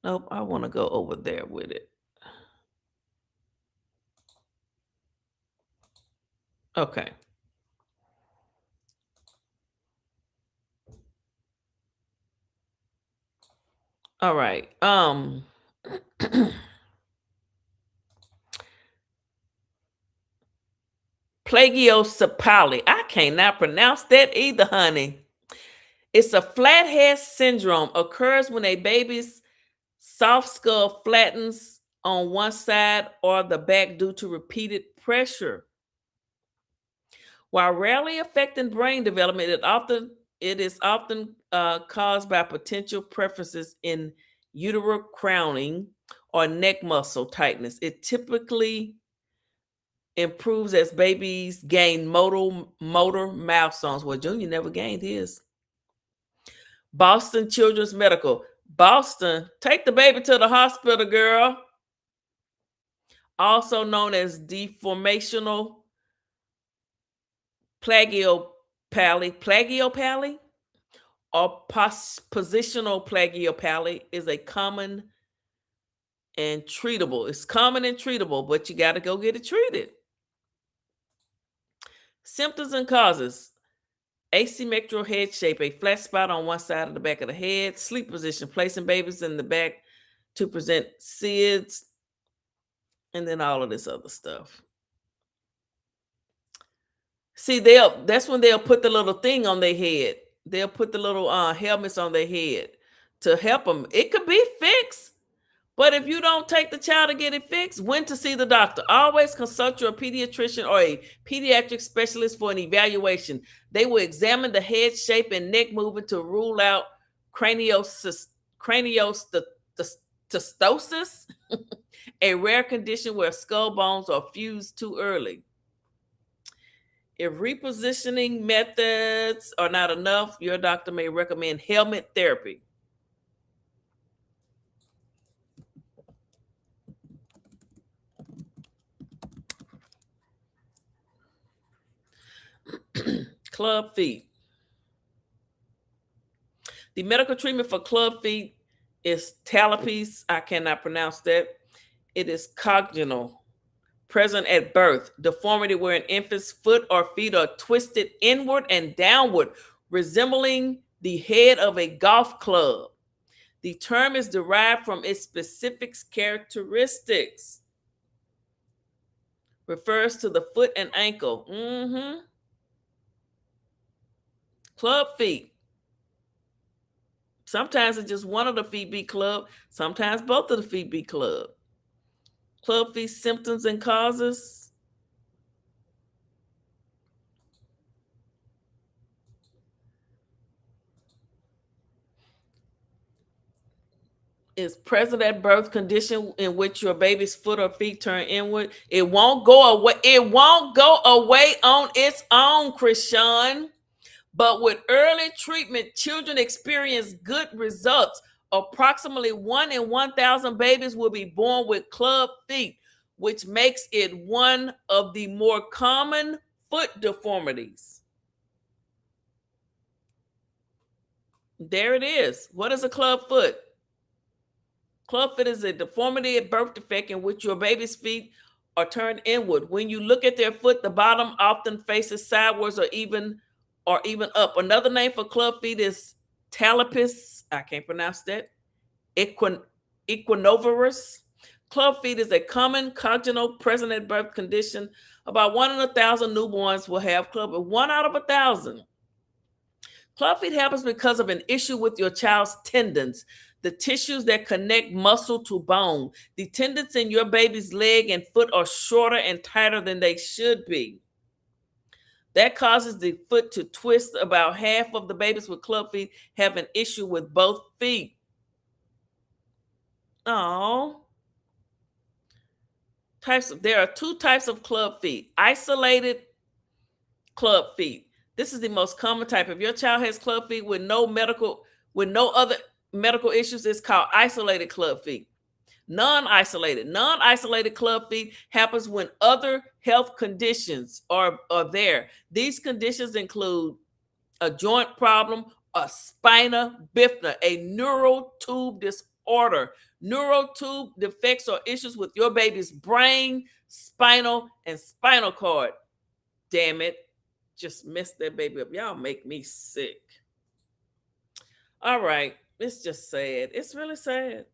Nope, I want to go over there with it. Okay. All right. Plagiocephaly. I cannot pronounce that either, honey. It's a flathead syndrome. Occurs when a baby's soft skull flattens on one side or the back due to repeated pressure. While rarely affecting brain development, it is often caused by potential preferences in uterine crowning or neck muscle tightness. It typically improves as babies gain motor milestones. Well, Junior never gained his. Boston Children's Medical. Boston, take the baby to the hospital, girl. Also known as deformational plagiopally or positional plagiopally is a common and treatable. It's common and treatable, but you got to go get it treated. Symptoms and causes. Asymmetrical head shape, a flat spot on one side of the back of the head. Sleep position, placing babies in the back to present SIDS, and then all of this other stuff. See, that's when they'll put the little thing on their head. They'll put the little helmets on their head to help them. It could be fixed, but if you don't take the child to get it fixed, when to see the doctor? Always consult your pediatrician or a pediatric specialist for an evaluation. They will examine the head shape and neck movement to rule out craniosystosis, a rare condition where skull bones are fused too early. If repositioning methods are not enough, your doctor may recommend helmet therapy. Club feet. The medical treatment for club feet is talipes. I cannot pronounce that. It is congenital, present at birth. Deformity where an infant's foot or feet are twisted inward and downward, resembling the head of a golf club. The term is derived from its specific characteristics. Refers to the foot and ankle. Club feet. Sometimes it's just one of the feet be club. Sometimes both of the feet be club. Club feet symptoms and causes. Is present at birth condition in which your baby's foot or feet turn inward. It won't go away. It won't go away on its own, Krishan. But with early treatment, children experience good results. Approximately 1 in 1,000 babies will be born with club feet, which makes it one of the more common foot deformities. There it is. What is a club foot? Club foot is a deformity at birth defect in which your baby's feet are turned inward. When you look at their foot, the bottom often faces sideways or even up. Another name for club feet is talipes. I can't pronounce that. Equinovarus. Club feet is a common congenital present at birth condition. About 1 in 1,000 newborns will have club feet. 1 out of 1,000. Club feet happens because of an issue with your child's tendons, the tissues that connect muscle to bone. The tendons in your baby's leg and foot are shorter and tighter than they should be. That causes the foot to twist. About half of the babies with club feet have an issue with both feet. Oh. There are 2 types of club feet. Isolated club feet. This is the most common type. If your child has club feet with no other medical issues, it's called isolated club feet. Non-isolated club feet happens when other health conditions are there. These conditions include a joint problem, a spina bifida, a neural tube disorder. Neural tube defects or issues with your baby's brain, spinal, and spinal cord. Damn it. Just messed that baby up. Y'all make me sick. All right. It's just sad. It's really sad.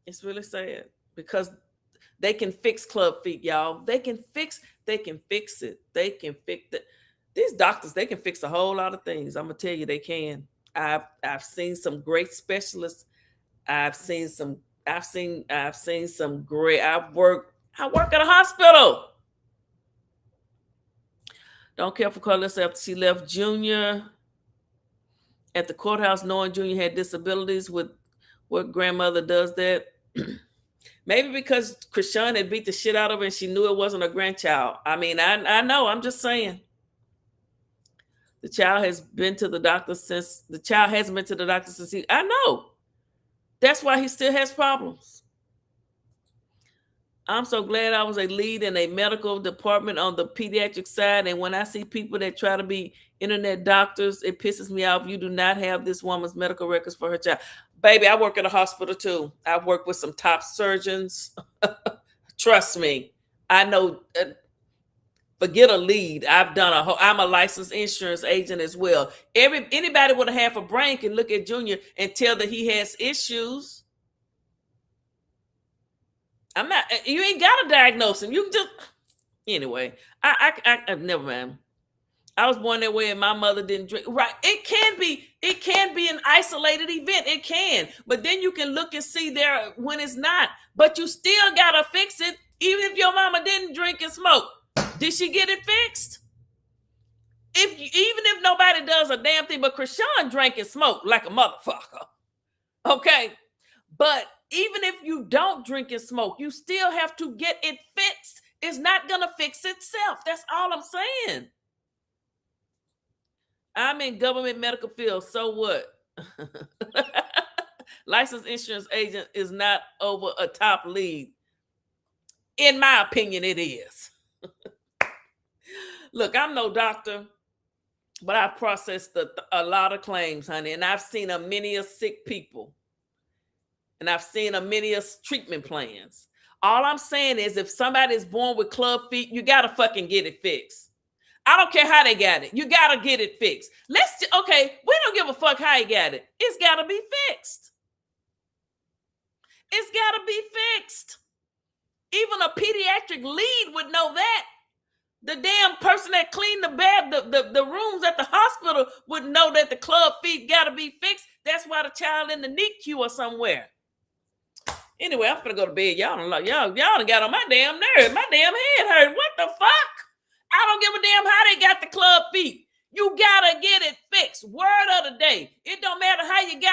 It's really sad because they can fix club feet, y'all. They can fix it. They can fix it. These doctors, they can fix a whole lot of things. I'm gonna tell you, they can. I've seen some great specialists. I've seen some great. I work at a hospital. Don't care for Carlissa after she left Junior at the courthouse, knowing Junior had disabilities. With what grandmother does that? Maybe because Krishan had beat the shit out of her and she knew it wasn't her grandchild. I mean, I know. I'm just saying. The child hasn't been to the doctor since I know. That's why he still has problems. I'm so glad I was a lead in a medical department on the pediatric side. And when I see people that try to be internet doctors, it pisses me off. You do not have this woman's medical records for her child. Baby, I work at a hospital too. I've worked with some top surgeons. Trust me. I know. Forget a lead. I'm a licensed insurance agent as well. Anybody with a half a brain can look at Junior and tell that he has issues. You ain't got to diagnose him. You can just, anyway, I never mind. I was born that way and my mother didn't drink. Right. It can be an isolated event. It can, but then you can look and see there when it's not, but you still got to fix it. Even if your mama didn't drink and smoke, did she get it fixed? Even if nobody does a damn thing, but Krishan drank and smoked like a motherfucker. Okay. But even if you don't drink and smoke, you still have to get it fixed. It's not going to fix itself. That's all I'm saying. I'm in government medical field. So what? Licensed insurance agent is not over a top lead. In my opinion, it is. Look, I'm no doctor, but I've processed a lot of claims, honey, and I've seen a many of sick people. And I've seen a many of treatment plans. All I'm saying is if somebody is born with club feet, you got to fucking get it fixed. I don't care how they got it. You got to get it fixed. Okay, we don't give a fuck how he got it. It's got to be fixed. It's got to be fixed. Even a pediatric lead would know that. The damn person that cleaned the bed, the rooms at the hospital would know that the club feet got to be fixed. That's why the child in the NICU or somewhere. Anyway, I'm finna go to bed. Y'all done got on my damn nerves. My damn head hurt. What the fuck? I don't give a damn how they got the club feet. You gotta get it fixed. Word of the day. It don't matter how you got